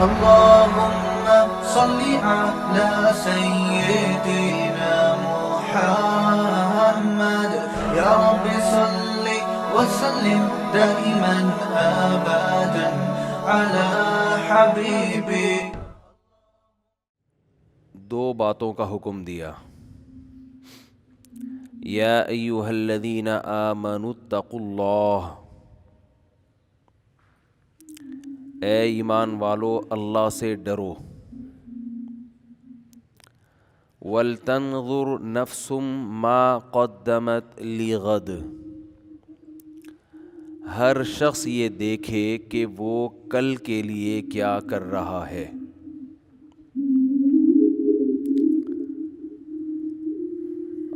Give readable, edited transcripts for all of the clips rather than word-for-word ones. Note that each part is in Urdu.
اللهم صل على سيدنا محمد يا رب صل وسلم دائما أبدا على حبيبي. دو باتوں کا حکم دیا. یا ایھا الذین آمنوا اتقوا اللہ، اے ایمان والو اللہ سے ڈرو. وَلْتَنظُرْ نَفْسٌ مَا قَدَّمَتْ لِغَدٍ، ہر شخص یہ دیکھے کہ وہ کل کے لیے کیا کر رہا ہے.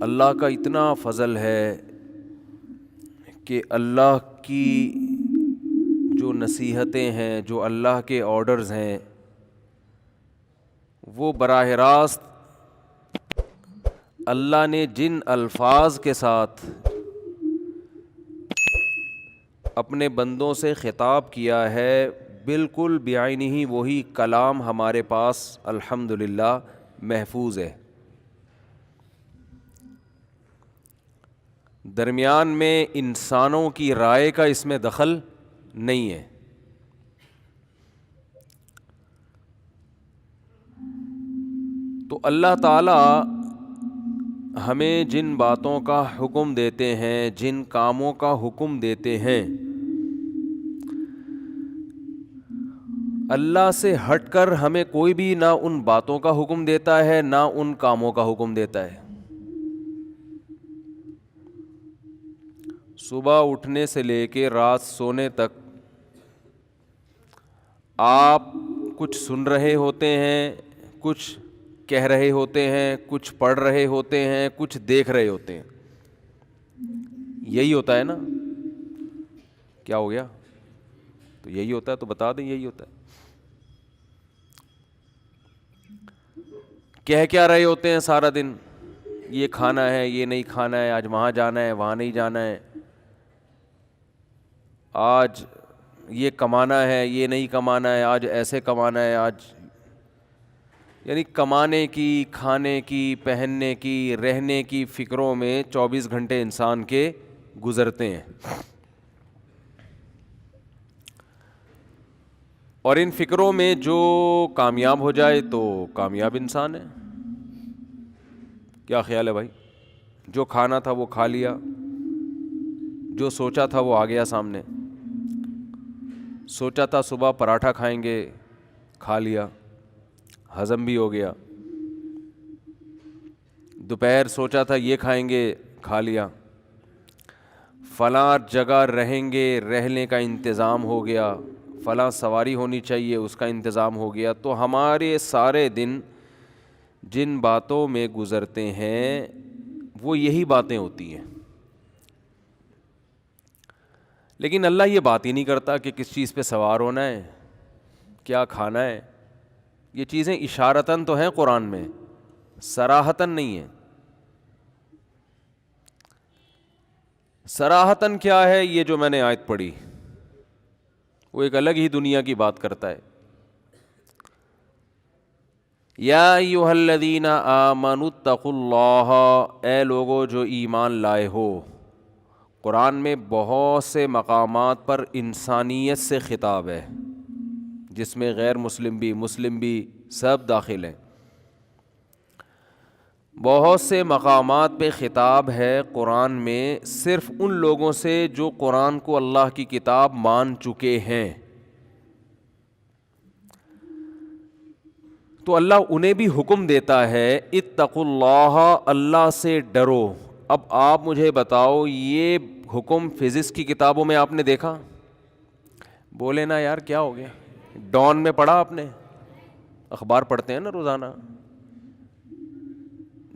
اللہ کا اتنا فضل ہے کہ اللہ کی جو نصیحتیں ہیں، جو اللہ کے آرڈرز ہیں، وہ براہ راست اللہ نے جن الفاظ کے ساتھ اپنے بندوں سے خطاب کیا ہے، بالکل بعینہ وہی کلام ہمارے پاس الحمدللہ محفوظ ہے. درمیان میں انسانوں کی رائے کا اس میں دخل نہیں ہے. تو اللہ تعالی ہمیں جن باتوں کا حکم دیتے ہیں، جن کاموں کا حکم دیتے ہیں، اللہ سے ہٹ کر ہمیں کوئی بھی نہ ان باتوں کا حکم دیتا ہے نہ ان کاموں کا حکم دیتا ہے. صبح اٹھنے سے لے کے رات سونے تک آپ کچھ سن رہے ہوتے ہیں، کچھ کہہ رہے ہوتے ہیں، کچھ پڑھ رہے ہوتے ہیں، کچھ دیکھ رہے ہوتے ہیں. یہی ہوتا ہے نا؟ کیا ہو گیا؟ تو یہی ہوتا ہے، تو بتا دیں یہی ہوتا ہے. کہہ کیا رہے ہوتے ہیں سارا دن؟ یہ کھانا ہے، یہ نہیں کھانا ہے، آج وہاں جانا ہے، وہاں نہیں جانا ہے، آج یہ کمانا ہے، یہ نہیں کمانا ہے، آج ایسے کمانا ہے، آج یعنی کمانے کی، کھانے کی، پہننے کی، رہنے کی فکروں میں 24 گھنٹے انسان کے گزرتے ہیں. اور ان فکروں میں جو کامیاب ہو جائے تو کامیاب انسان ہے. کیا خیال ہے بھائی؟ جو کھانا تھا وہ کھا لیا، جو سوچا تھا وہ آ گیا سامنے. سوچا تھا صبح پراٹھا کھائیں گے، کھا لیا، ہضم بھی ہو گیا. دوپہر سوچا تھا یہ کھائیں گے، کھا لیا. فلاں جگہ رہیں گے، رہنے کا انتظام ہو گیا. فلاں سواری ہونی چاہیے، اس کا انتظام ہو گیا. تو ہمارے سارے دن جن باتوں میں گزرتے ہیں وہ یہی باتیں ہوتی ہیں. لیکن اللہ یہ بات ہی نہیں کرتا کہ کس چیز پہ سوار ہونا ہے، کیا کھانا ہے. یہ چیزیں اشارتاً تو ہیں قرآن میں، صراحتاً نہیں ہیں. صراحتاً کیا ہے؟ یہ جو میں نے آیت پڑھی، وہ ایک الگ ہی دنیا کی بات کرتا ہے. یا ایھا الذین آمنوا اتقوا اللہ، اے لوگو جو ایمان لائے ہو. قرآن میں بہت سے مقامات پر انسانیت سے خطاب ہے، جس میں غیر مسلم بھی، مسلم بھی، سب داخل ہیں. بہت سے مقامات پہ خطاب ہے قرآن میں صرف ان لوگوں سے جو قرآن کو اللہ کی کتاب مان چکے ہیں. تو اللہ انہیں بھی حکم دیتا ہے اتقوا اللہ، اللہ سے ڈرو. اب آپ مجھے بتاؤ، یہ حکم فزکس کی کتابوں میں آپ نے دیکھا؟ بولے نا یار کیا ہو گیا؟ ڈان میں پڑھا آپ نے؟ اخبار پڑھتے ہیں نا روزانہ.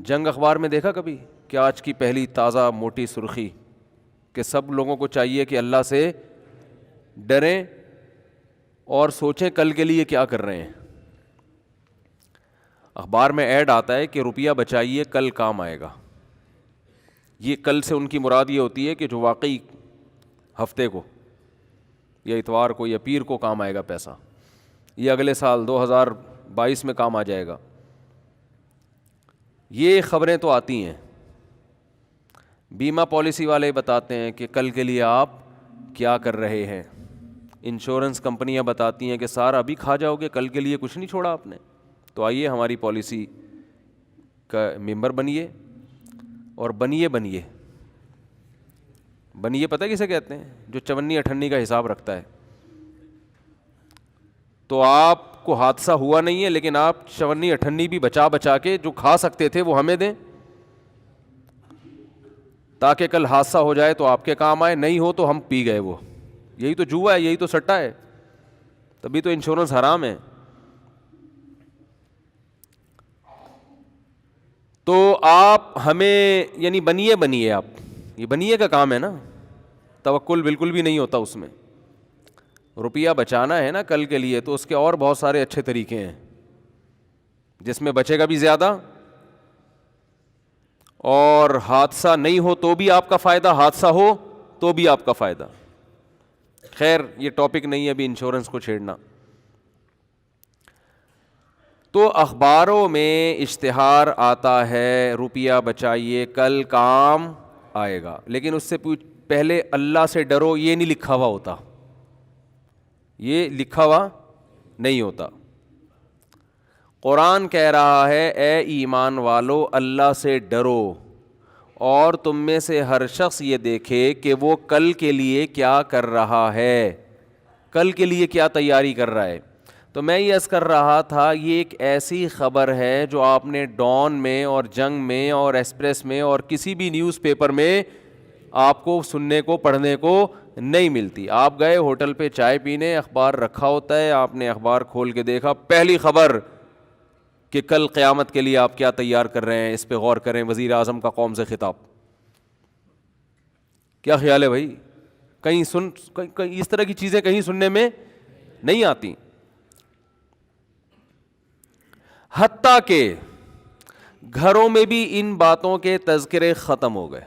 جنگ اخبار میں دیکھا کبھی کہ آج کی پہلی تازہ موٹی سرخی کہ سب لوگوں کو چاہیے کہ اللہ سے ڈریں اور سوچیں کل کے لیے کیا کر رہے ہیں. اخبار میں ایڈ آتا ہے کہ روپیہ بچائیے کل کام آئے گا. یہ کل سے ان کی مراد یہ ہوتی ہے کہ جو واقعی ہفتے کو یا اتوار کو یا پیر کو کام آئے گا پیسہ. یہ اگلے سال 2022 میں کام آ جائے گا. یہ خبریں تو آتی ہیں. بیمہ پالیسی والے بتاتے ہیں کہ کل کے لیے آپ کیا کر رہے ہیں. انشورنس کمپنیاں بتاتی ہیں کہ سارا ابھی کھا جاؤ گے, کل کے لیے کچھ نہیں چھوڑا آپ نے. تو آئیے ہماری پالیسی کا ممبر بنیے, اور بنیے پتہ کسے کہتے ہیں؟ جو 54-58 کا حساب رکھتا ہے. تو آپ کو حادثہ ہوا نہیں ہے, لیکن آپ 54-58 بھی بچا کے جو کھا سکتے تھے وہ ہمیں دیں, تاکہ کل حادثہ ہو جائے تو آپ کے کام آئے, نہیں ہو تو ہم پی گئے. وہ یہی تو جوا ہے, یہی تو سٹا ہے, تبھی تو انشورنس حرام ہے. تو آپ ہمیں یعنی بنیے آپ, یہ بنیے کا کام ہے نا, توکل بالکل بھی نہیں ہوتا اس میں. روپیہ بچانا ہے نا کل کے لیے, تو اس کے اور بہت سارے اچھے طریقے ہیں جس میں بچے گا بھی زیادہ, اور حادثہ نہیں ہو تو بھی آپ کا فائدہ, حادثہ ہو تو بھی آپ کا فائدہ. خیر یہ ٹاپک نہیں ہے ابھی انشورنس کو چھیڑنا. تو اخباروں میں اشتہار آتا ہے روپیہ بچائیے کل کام آئے گا, لیکن اس سے پہلے اللہ سے ڈرو یہ نہیں لکھا ہوا ہوتا, یہ لکھا ہوا نہیں ہوتا. قرآن کہہ رہا ہے اے ایمان والو اللہ سے ڈرو, اور تم میں سے ہر شخص یہ دیکھے کہ وہ کل کے لیے کیا کر رہا ہے, کل کے لیے کیا تیاری کر رہا ہے. تو میں یہ عرض کر رہا تھا یہ ایک ایسی خبر ہے جو آپ نے ڈان میں اور جنگ میں اور ایکسپریس میں اور کسی بھی نیوز پیپر میں آپ کو سننے کو پڑھنے کو نہیں ملتی. آپ گئے ہوٹل پہ چائے پینے, اخبار رکھا ہوتا ہے, آپ نے اخبار کھول کے دیکھا, پہلی خبر کہ کل قیامت کے لیے آپ کیا تیار کر رہے ہیں, اس پہ غور کریں. وزیر اعظم کا قوم سے خطاب. کیا خیال ہے بھائی؟ کہیں اس طرح کی چیزیں کہیں سننے میں نہیں آتی. حتیٰ کہ گھروں میں بھی ان باتوں کے تذکرے ختم ہو گئے.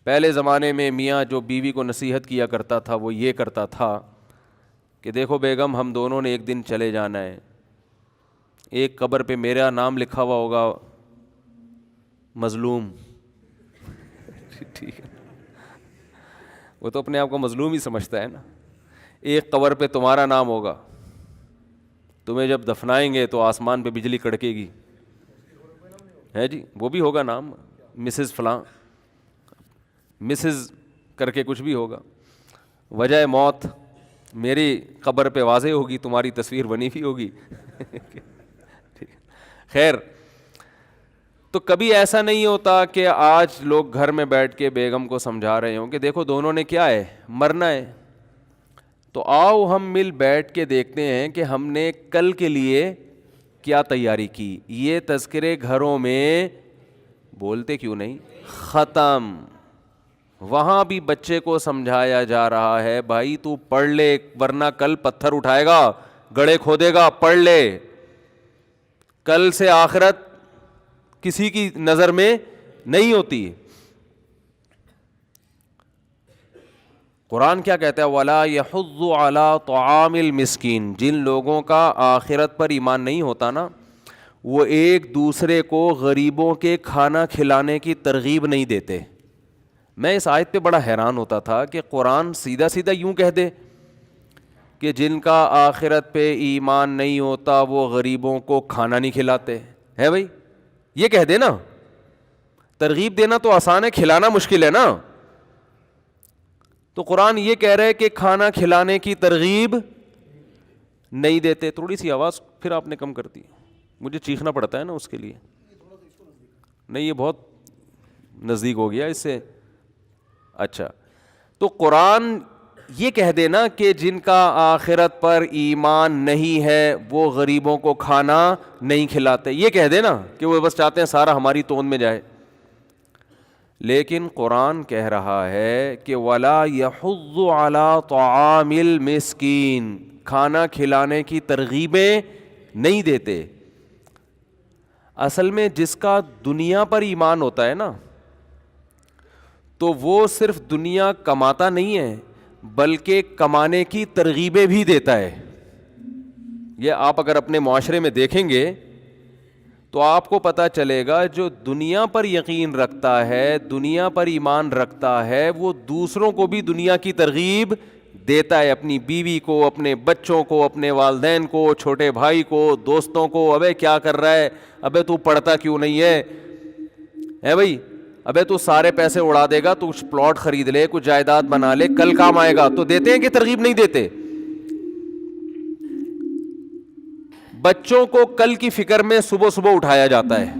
پہلے زمانے میں میاں جو بیوی کو نصیحت کیا کرتا تھا وہ یہ کرتا تھا کہ دیکھو بیگم ہم دونوں نے ایک دن چلے جانا ہے, ایک قبر پہ میرا نام لکھا ہوا ہوگا مظلوم, ٹھیک ہے, وہ تو اپنے آپ کو مظلوم ہی سمجھتا ہے نا. ایک قبر پہ تمہارا نام ہوگا, تمہیں جب دفنائیں گے تو آسمان پہ بجلی کڑکے گی, ہے جی, وہ بھی ہوگا نام مسز فلاں, مسز کر کے کچھ بھی ہوگا. وجہ موت میری قبر پہ واضح ہوگی, تمہاری تصویر بنی ہوئی ہوگی. خیر, تو کبھی ایسا نہیں ہوتا کہ آج لوگ گھر میں بیٹھ کے بیگم کو سمجھا رہے ہوں کہ دیکھو دونوں نے کیا ہے, مرنا ہے, تو آؤ ہم مل بیٹھ کے دیکھتے ہیں کہ ہم نے کل کے لیے کیا تیاری کی. یہ تذکرے گھروں میں بولتے کیوں نہیں, ختم. وہاں بھی بچے کو سمجھایا جا رہا ہے بھائی تو پڑھ لے ورنہ کل پتھر اٹھائے گا, گڑھے کھودے گا, پڑھ لے. کل سے آخرت کسی کی نظر میں نہیں ہوتی. قرآن کیا کہتا ہے, وَلَا يَحُضُّ عَلَىٰ طَعَامِ الْمِسْكِينِ. جن لوگوں کا آخرت پر ایمان نہیں ہوتا نا, وہ ایک دوسرے کو غریبوں کے کھانا کھلانے کی ترغیب نہیں دیتے. میں اس آیت پہ بڑا حیران ہوتا تھا کہ قرآن سیدھا سیدھا یوں کہہ دے کہ جن کا آخرت پہ ایمان نہیں ہوتا وہ غریبوں کو کھانا نہیں کھلاتے. ہے بھائی, یہ کہہ دے نا. ترغیب دینا تو آسان ہے, کھلانا مشکل ہے نا. تو قرآن یہ کہہ رہے کہ کھانا کھلانے کی ترغیب نہیں دیتے. تھوڑی سی آواز پھر آپ نے کم کر دی, مجھے چیخنا پڑتا ہے نا اس کے لیے. نہیں یہ بہت نزدیک ہو گیا اس سے. اچھا, تو قرآن یہ کہہ دینا کہ جن کا آخرت پر ایمان نہیں ہے وہ غریبوں کو کھانا نہیں کھلاتے, یہ کہہ دینا کہ وہ بس چاہتے ہیں سارا ہماری توند میں جائے. لیکن قرآن کہہ رہا ہے کہ وَلَا يَحُضُّ عَلَىٰ طَعَامِ الْمِسْكِينِ. کھانا کھلانے کی ترغیبیں نہیں دیتے. اصل میں جس کا دنیا پر ایمان ہوتا ہے نا, تو وہ صرف دنیا کماتا نہیں ہے بلکہ کمانے کی ترغیبیں بھی دیتا ہے. یہ آپ اگر اپنے معاشرے میں دیکھیں گے تو آپ کو پتہ چلے گا جو دنیا پر یقین رکھتا ہے, دنیا پر ایمان رکھتا ہے, وہ دوسروں کو بھی دنیا کی ترغیب دیتا ہے, اپنی بیوی کو, اپنے بچوں کو, اپنے والدین کو, چھوٹے بھائی کو, دوستوں کو. ابے کیا کر رہا ہے, ابے تو پڑھتا کیوں نہیں ہے بھائی, ابے تو سارے پیسے اڑا دے گا, تو کچھ پلاٹ خرید لے, کچھ جائیداد بنا لے, کل کام آئے گا. تو دیتے ہیں کہ ترغیب نہیں دیتے؟ بچوں کو کل کی فکر میں صبح صبح اٹھایا جاتا ہے.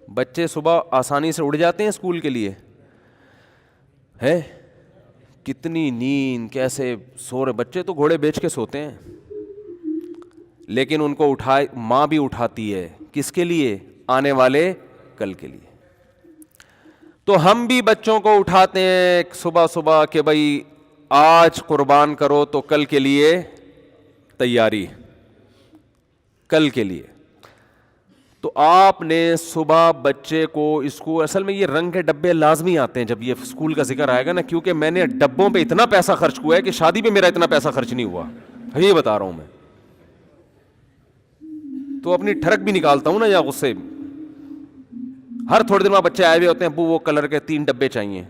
بچے صبح آسانی سے اڑ جاتے ہیں اسکول کے لیے, ہے کتنی نیند, کیسے سو رہے بچے, تو گھوڑے بیچ کے سوتے ہیں. لیکن ان کو ماں بھی اٹھاتی ہے, کس کے لیے؟ آنے والے کل کے لیے. تو ہم بھی بچوں کو اٹھاتے ہیں صبح صبح کہ بھائی آج قربان کرو تو کل کے لیے تیاری, کل کے لیے. تو آپ نے صبح بچے کو اسکول, اصل میں یہ رنگ کے ڈبے لازمی آتے ہیں جب یہ اسکول کا ذکر آئے گا نا, کیونکہ میں نے ڈبوں پہ اتنا پیسہ خرچ ہوا ہے کہ شادی پہ میرا اتنا پیسہ خرچ نہیں ہوا, یہ بتا رہا ہوں میں. تو اپنی ٹھڑک بھی نکالتا ہوں نا یا غصے, ہر تھوڑے دن میں بچے آئے ہوئے ہوتے ہیں, ابو وہ کلر کے 3 ڈبے چاہیے.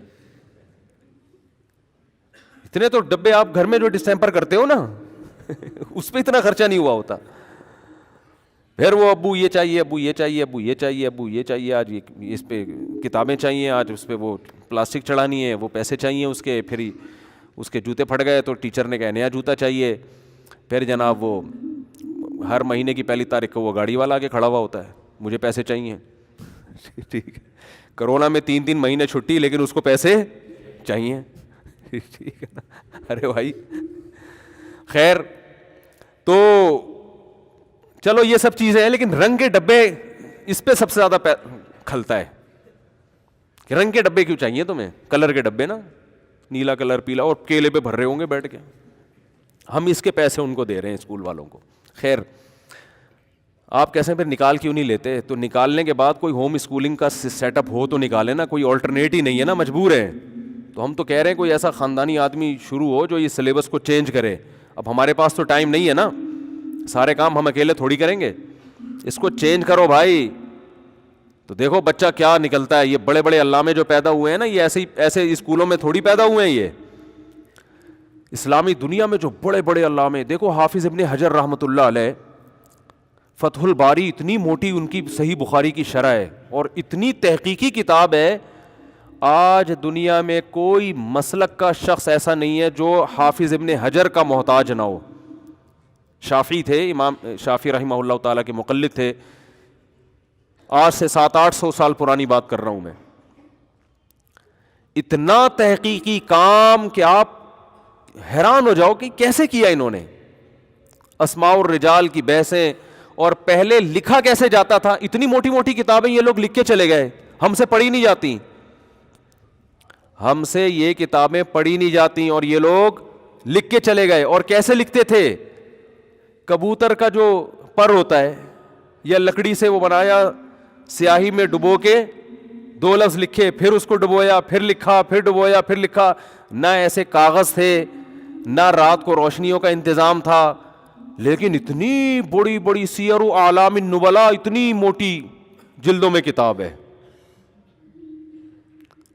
اتنے تو ڈبے آپ گھر میں جو ڈسٹیمپر کرتے ہو نا اس پہ اتنا خرچہ نہیں ہوا ہوتا. پھر وہ ابو یہ چاہیے, ابو یہ چاہیے, ابو یہ چاہیے, ابو یہ چاہیے, آج اس پہ کتابیں چاہیے, آج اس پہ وہ پلاسٹک چڑھانی ہے, وہ پیسے چاہیے اس کے, پھر اس کے جوتے پھٹ گئے تو ٹیچر نے کہا نیا جوتا چاہیے. پھر جناب وہ ہر مہینے کی 1 تاریخ کو وہ گاڑی والا آگے کھڑا ہوا ہوتا ہے, مجھے پیسے چاہیے. ٹھیک ہے, کرونا میں 3 مہینے چھٹی, لیکن اس کو پیسے چاہیے. ٹھیک ہے نا, ارے بھائی خیر. تو چلو یہ سب چیزیں ہیں, لیکن رنگ کے ڈبے اس پہ سب سے زیادہ کھلتا ہے کہ رنگ کے ڈبے کیوں چاہیے تمہیں, کلر کے ڈبے نا, نیلا کلر, پیلا, اور کیلے پہ بھر رہے ہوں گے بیٹھ کے. ہم اس کے پیسے ان کو دے رہے ہیں اسکول والوں کو. خیر, آپ کیسے پھر نکال کیوں نہیں لیتے؟ تو نکالنے کے بعد کوئی ہوم اسکولنگ کا سیٹ اپ ہو تو نکالے نا, کوئی آلٹرنیٹ ہی نہیں ہے نا, مجبور ہے. تو ہم تو کہہ رہے ہیں کوئی ایسا خاندانی آدمی شروع ہو جو یہ سلیبس کو چینج کرے. اب ہمارے پاس تو ٹائم نہیں ہے نا, سارے کام ہم اکیلے تھوڑی کریں گے. اس کو چینج کرو بھائی. تو دیکھو بچہ کیا نکلتا ہے. یہ بڑے بڑے علامے جو پیدا ہوئے ہیں نا, یہ ایسے اسکولوں میں تھوڑی پیدا ہوئے ہیں. یہ اسلامی دنیا میں جو بڑے بڑے علامے, دیکھو حافظ ابن حجر رحمۃ اللہ علیہ, فتح الباری اتنی موٹی ان کی صحیح بخاری کی شرح ہے, اور اتنی تحقیقی کتاب ہے. آج دنیا میں کوئی مسلک کا شخص ایسا نہیں ہے جو حافظ ابن حجر کا محتاج نہ ہو. شافعی تھے, امام شافعی رحمہ اللہ تعالیٰ کے مقلد تھے. آج سے 700-800 سال پرانی بات کر رہا ہوں میں. اتنا تحقیقی کام کہ آپ حیران ہو جاؤ کہ کیسے کیا انہوں نے. اسماء الرجال کی بحثیں, اور پہلے لکھا کیسے جاتا تھا. اتنی موٹی موٹی کتابیں یہ لوگ لکھ کے چلے گئے, ہم سے پڑھی نہیں جاتی. ہم سے یہ کتابیں پڑھی نہیں جاتی اور یہ لوگ لکھ کے چلے گئے. اور کیسے لکھتے تھے؟ کبوتر کا جو پر ہوتا ہے یا لکڑی سے وہ بنایا, سیاہی میں ڈبو کے 2 لفظ لکھے, پھر اس کو ڈبویا, پھر لکھا, پھر ڈبویا, پھر لکھا. نہ ایسے کاغذ تھے, نہ رات کو روشنیوں کا انتظام تھا, لیکن اتنی بڑی بڑی سیر و اعلام النبلاء, اتنی موٹی جلدوں میں کتاب ہے.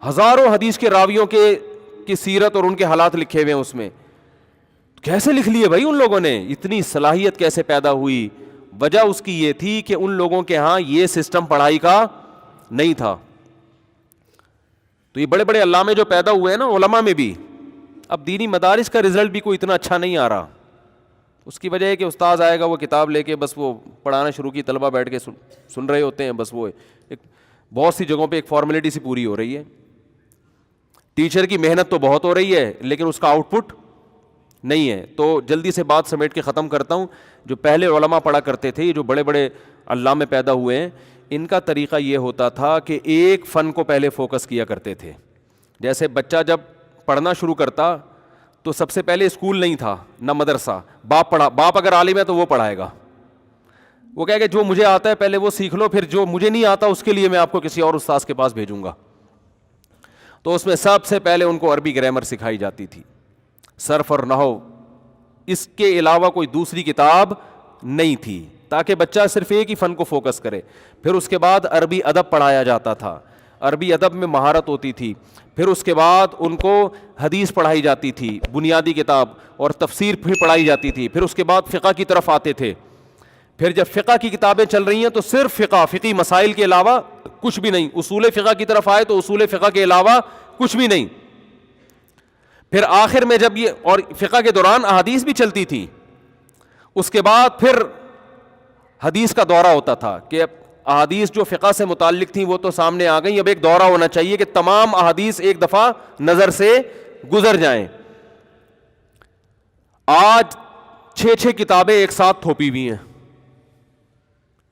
ہزاروں حدیث کے راویوں کی سیرت اور ان کے حالات لکھے ہوئے ہیں اس میں. کیسے لکھ لیے بھائی ان لوگوں نے؟ اتنی صلاحیت کیسے پیدا ہوئی؟ وجہ اس کی یہ تھی کہ ان لوگوں کے ہاں یہ سسٹم پڑھائی کا نہیں تھا. تو یہ بڑے بڑے علامے جو پیدا ہوئے ہیں نا علماء میں بھی, اب دینی مدارس کا رزلٹ بھی کوئی اتنا اچھا نہیں آ رہا. اس کی وجہ ہے کہ استاذ آئے گا, وہ کتاب لے کے بس وہ پڑھانا شروع کی, طلبہ بیٹھ کے سن رہے ہوتے ہیں. بس وہ بہت سی جگہوں پہ ایک فارمیلٹی سی پوری ہو رہی ہے. ٹیچر کی محنت تو بہت ہو رہی ہے, لیکن اس کا آؤٹ پٹ نہیں ہے. تو جلدی سے بات سمیٹ کے ختم کرتا ہوں. جو پہلے علماء پڑھا کرتے تھے, یہ جو بڑے بڑے علامے پیدا ہوئے ہیں, ان کا طریقہ یہ ہوتا تھا کہ ایک فن کو پہلے فوکس کیا کرتے تھے. جیسے بچہ جب پڑھنا شروع کرتا تو سب سے پہلے اسکول نہیں تھا, نہ مدرسہ. باپ اگر عالم ہے تو وہ پڑھائے گا. وہ کہے کہ جو مجھے آتا ہے پہلے وہ سیکھ لو, پھر جو مجھے نہیں آتا اس کے لیے میں آپ کو کسی اور استاذ کے پاس بھیجوں گا. تو اس میں سب سے پہلے ان کو عربی گرامر سکھائی جاتی تھی, صرف اور نحو, اس کے علاوہ کوئی دوسری کتاب نہیں تھی، تاکہ بچہ صرف ایک ہی فن کو فوکس کرے. پھر اس کے بعد عربی ادب پڑھایا جاتا تھا، عربی ادب میں مہارت ہوتی تھی. پھر اس کے بعد ان کو حدیث پڑھائی جاتی تھی، بنیادی کتاب، اور تفسیر بھی پڑھائی جاتی تھی. پھر اس کے بعد فقہ کی طرف آتے تھے. پھر جب فقہ کی کتابیں چل رہی ہیں تو صرف فقہی مسائل کے علاوہ کچھ بھی نہیں. اصول فقہ کی طرف آئے تو اصول فقہ کے علاوہ کچھ بھی نہیں. پھر آخر میں جب یہ، اور فقہ کے دوران احادیث بھی چلتی تھی، اس کے بعد پھر حدیث کا دورہ ہوتا تھا کہ اب احادیث جو فقہ سے متعلق تھیں وہ تو سامنے آ گئیں، اب ایک دورہ ہونا چاہیے کہ تمام احادیث ایک دفعہ نظر سے گزر جائیں. آج 6 کتابیں ایک ساتھ تھوپی ہوئی ہیں،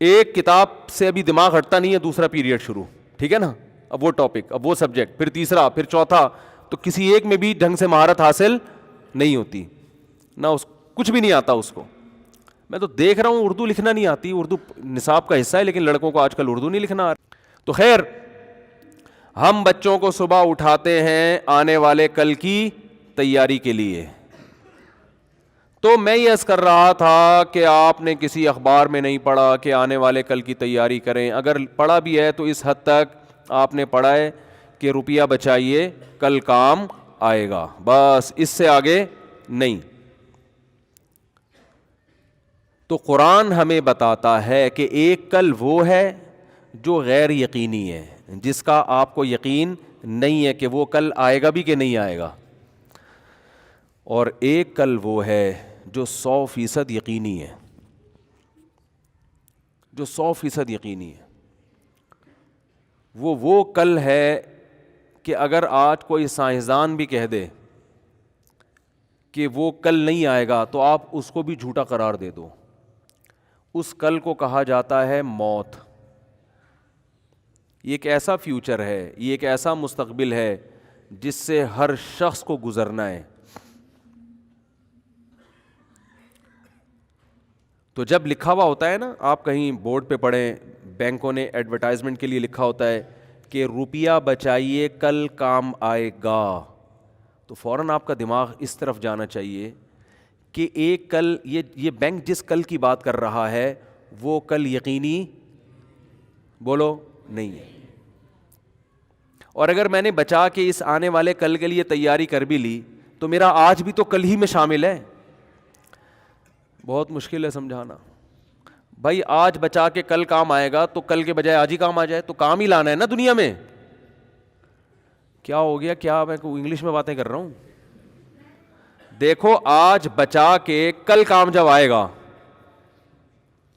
ایک کتاب سے ابھی دماغ ہٹتا نہیں ہے، دوسرا پیریڈ شروع، ٹھیک ہے نا، اب وہ ٹاپک، اب وہ سبجیکٹ، پھر تیسرا، پھر چوتھا. تو کسی ایک میں بھی ڈھنگ سے مہارت حاصل نہیں ہوتی، نہ اس کچھ بھی نہیں آتا اس کو. میں تو دیکھ رہا ہوں اردو لکھنا نہیں آتی، اردو نصاب کا حصہ ہے لیکن لڑکوں کو آج کل اردو نہیں لکھنا آ رہا. تو خیر، ہم بچوں کو صبح اٹھاتے ہیں آنے والے کل کی تیاری کے لیے. تو میں یہ عرض کر رہا تھا کہ آپ نے کسی اخبار میں نہیں پڑھا کہ آنے والے کل کی تیاری کریں. اگر پڑھا بھی ہے تو اس حد تک آپ نے پڑھا ہے کہ روپیہ بچائیے کل کام آئے گا، بس اس سے آگے نہیں. تو قرآن ہمیں بتاتا ہے کہ ایک کل وہ ہے جو غیر یقینی ہے، جس کا آپ کو یقین نہیں ہے کہ وہ کل آئے گا بھی کہ نہیں آئے گا، اور ایک کل وہ ہے جو 100% یقینی ہے، جو 100% یقینی ہے. وہ کل ہے کہ اگر آج کوئی سائنسدان بھی کہہ دے کہ وہ کل نہیں آئے گا تو آپ اس کو بھی جھوٹا قرار دے دو. اس کل کو کہا جاتا ہے موت. یہ ایک ایسا فیوچر ہے، یہ ایک ایسا مستقبل ہے جس سے ہر شخص کو گزرنا ہے. تو جب لکھا ہوا ہوتا ہے نا، آپ کہیں بورڈ پہ پڑھیں، بینکوں نے ایڈورٹائزمنٹ کے لیے لکھا ہوتا ہے کہ روپیہ بچائیے کل کام آئے گا، تو فوراً آپ کا دماغ اس طرف جانا چاہیے کہ ایک کل، یہ بینک جس کل کی بات کر رہا ہے وہ کل یقینی بولو نہیں ہے. اور اگر میں نے بچا کے اس آنے والے کل کے لیے تیاری کر بھی لی تو میرا آج بھی تو کل ہی میں شامل ہے. بہت مشکل ہے سمجھانا. بھائی آج بچا کے کل کام آئے گا تو کل کے بجائے آج ہی کام آ جائے، تو کام ہی لانا ہے نا دنیا میں. کیا ہو گیا، کیا میں انگلش میں باتیں کر رہا ہوں؟ دیکھو آج بچا کے کل کام جب آئے گا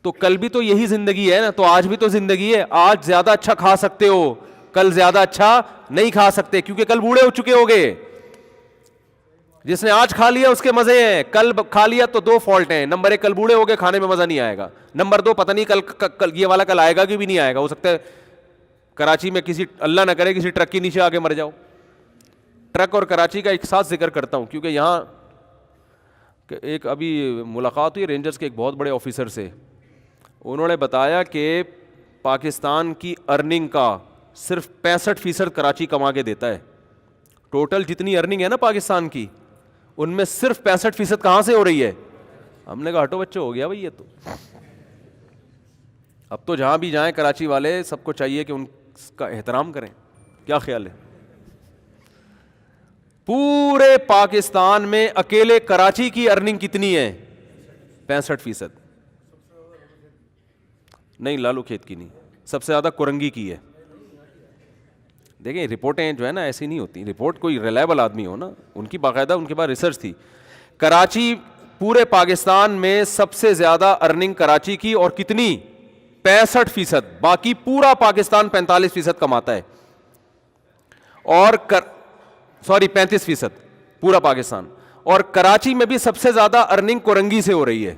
تو کل بھی تو یہی زندگی ہے نا، تو آج بھی تو زندگی ہے. آج زیادہ اچھا کھا سکتے ہو، کل زیادہ اچھا نہیں کھا سکتے کیونکہ کل بوڑھے ہو چکے ہوگے. جس نے آج کھا لیا اس کے مزے ہیں، کل کھا لیا تو 2 فالٹ ہیں. نمبر 1 کل بوڑھے ہوگے، کھانے میں مزہ نہیں آئے گا. نمبر 2 پتہ نہیں کل یہ والا کل آئے گا کہ بھی نہیں آئے گا. ہو سکتا ہے کراچی میں کسی، اللہ نہ کرے، کسی ٹرک کے نیچے آ کے مر جاؤ. ٹرک اور کراچی کا ایک ساتھ ذکر کرتا ہوں کیونکہ یہاں ایک ابھی ملاقات ہوئی رینجرز کے ایک بہت بڑے آفیسر سے. انہوں نے بتایا کہ پاکستان کی ارننگ کا صرف 65% کراچی کما کے دیتا ہے. ٹوٹل جتنی ارننگ ہے نا پاکستان کی، ان میں صرف 65% کہاں سے ہو رہی ہے؟ ہم نے کہا ہٹو بچے، ہو گیا بھائی یہ تو. اب تو جہاں بھی جائیں کراچی والے سب کو چاہیے کہ ان کا احترام کریں. کیا خیال ہے؟ پورے پاکستان میں اکیلے کراچی کی ارننگ کتنی ہے؟ 65%. نہیں، لالو کھیت کی نہیں، سب سے زیادہ کورنگی کی ہے. دیکھیں رپورٹیں جو ہے نا ایسی نہیں ہوتی، رپورٹ کوئی ریلائبل آدمی ہو نا، ان کی باقاعدہ ان کے پاس ریسرچ تھی. کراچی پورے پاکستان میں سب سے زیادہ ارننگ کراچی کی، اور کتنی؟ 65%. باقی پورا پاکستان 45% کماتا ہے. اور 35% پورا پاکستان. اور کراچی میں بھی سب سے زیادہ ارننگ کورنگی سے ہو رہی ہے،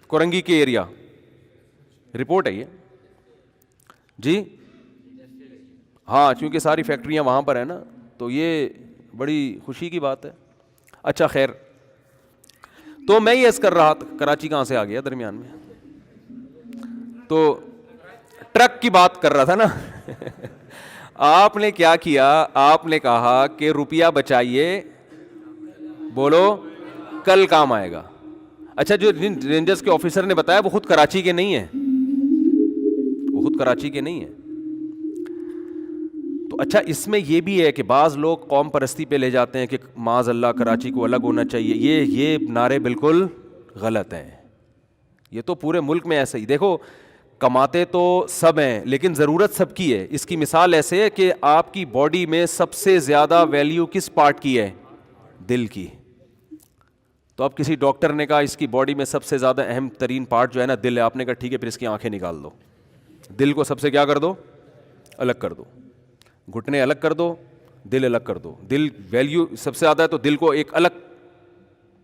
کورنگی کے ایریا. رپورٹ ہے یہ جی. ہاں کیونکہ ساری فیکٹریاں وہاں پر ہیں نا، تو یہ بڑی خوشی کی بات ہے. اچھا خیر، تو میں یہ عرض کر رہا تھا، کراچی کہاں سے آ گیا درمیان میں؟ تو ٹرک کی بات کر رہا تھا نا. آپ نے کیا کیا؟ آپ نے کہا کہ روپیہ بچائیے، بولو کل کام آئے گا. اچھا جو رینجرز کے آفیسر نے بتایا وہ خود کراچی کے نہیں ہیں, وہ خود کراچی کے نہیں ہیں. تو اچھا اس میں یہ بھی ہے کہ بعض لوگ قوم پرستی پہ لے جاتے ہیں کہ معاذ اللہ کراچی کو الگ ہونا چاہیے. یہ نعرے بالکل غلط ہیں. یہ تو پورے ملک میں ایسا ہی. دیکھو کماتے تو سب ہیں لیکن ضرورت سب کی ہے. اس کی مثال ایسے ہے کہ آپ کی باڈی میں سب سے زیادہ ویلیو کس پارٹ کی ہے؟ دل کی. تو اب کسی ڈاکٹر نے کہا اس کی باڈی میں سب سے زیادہ اہم ترین پارٹ جو ہے نا دل ہے. آپ نے کہا ٹھیک ہے پھر اس کی آنکھیں نکال دو, دل کو سب سے کیا کر دو؟ الگ کر دو. گھٹنے الگ کر دو, دل الگ کر دو. دل ویلیو سب سے زیادہ ہے تو دل کو ایک الگ,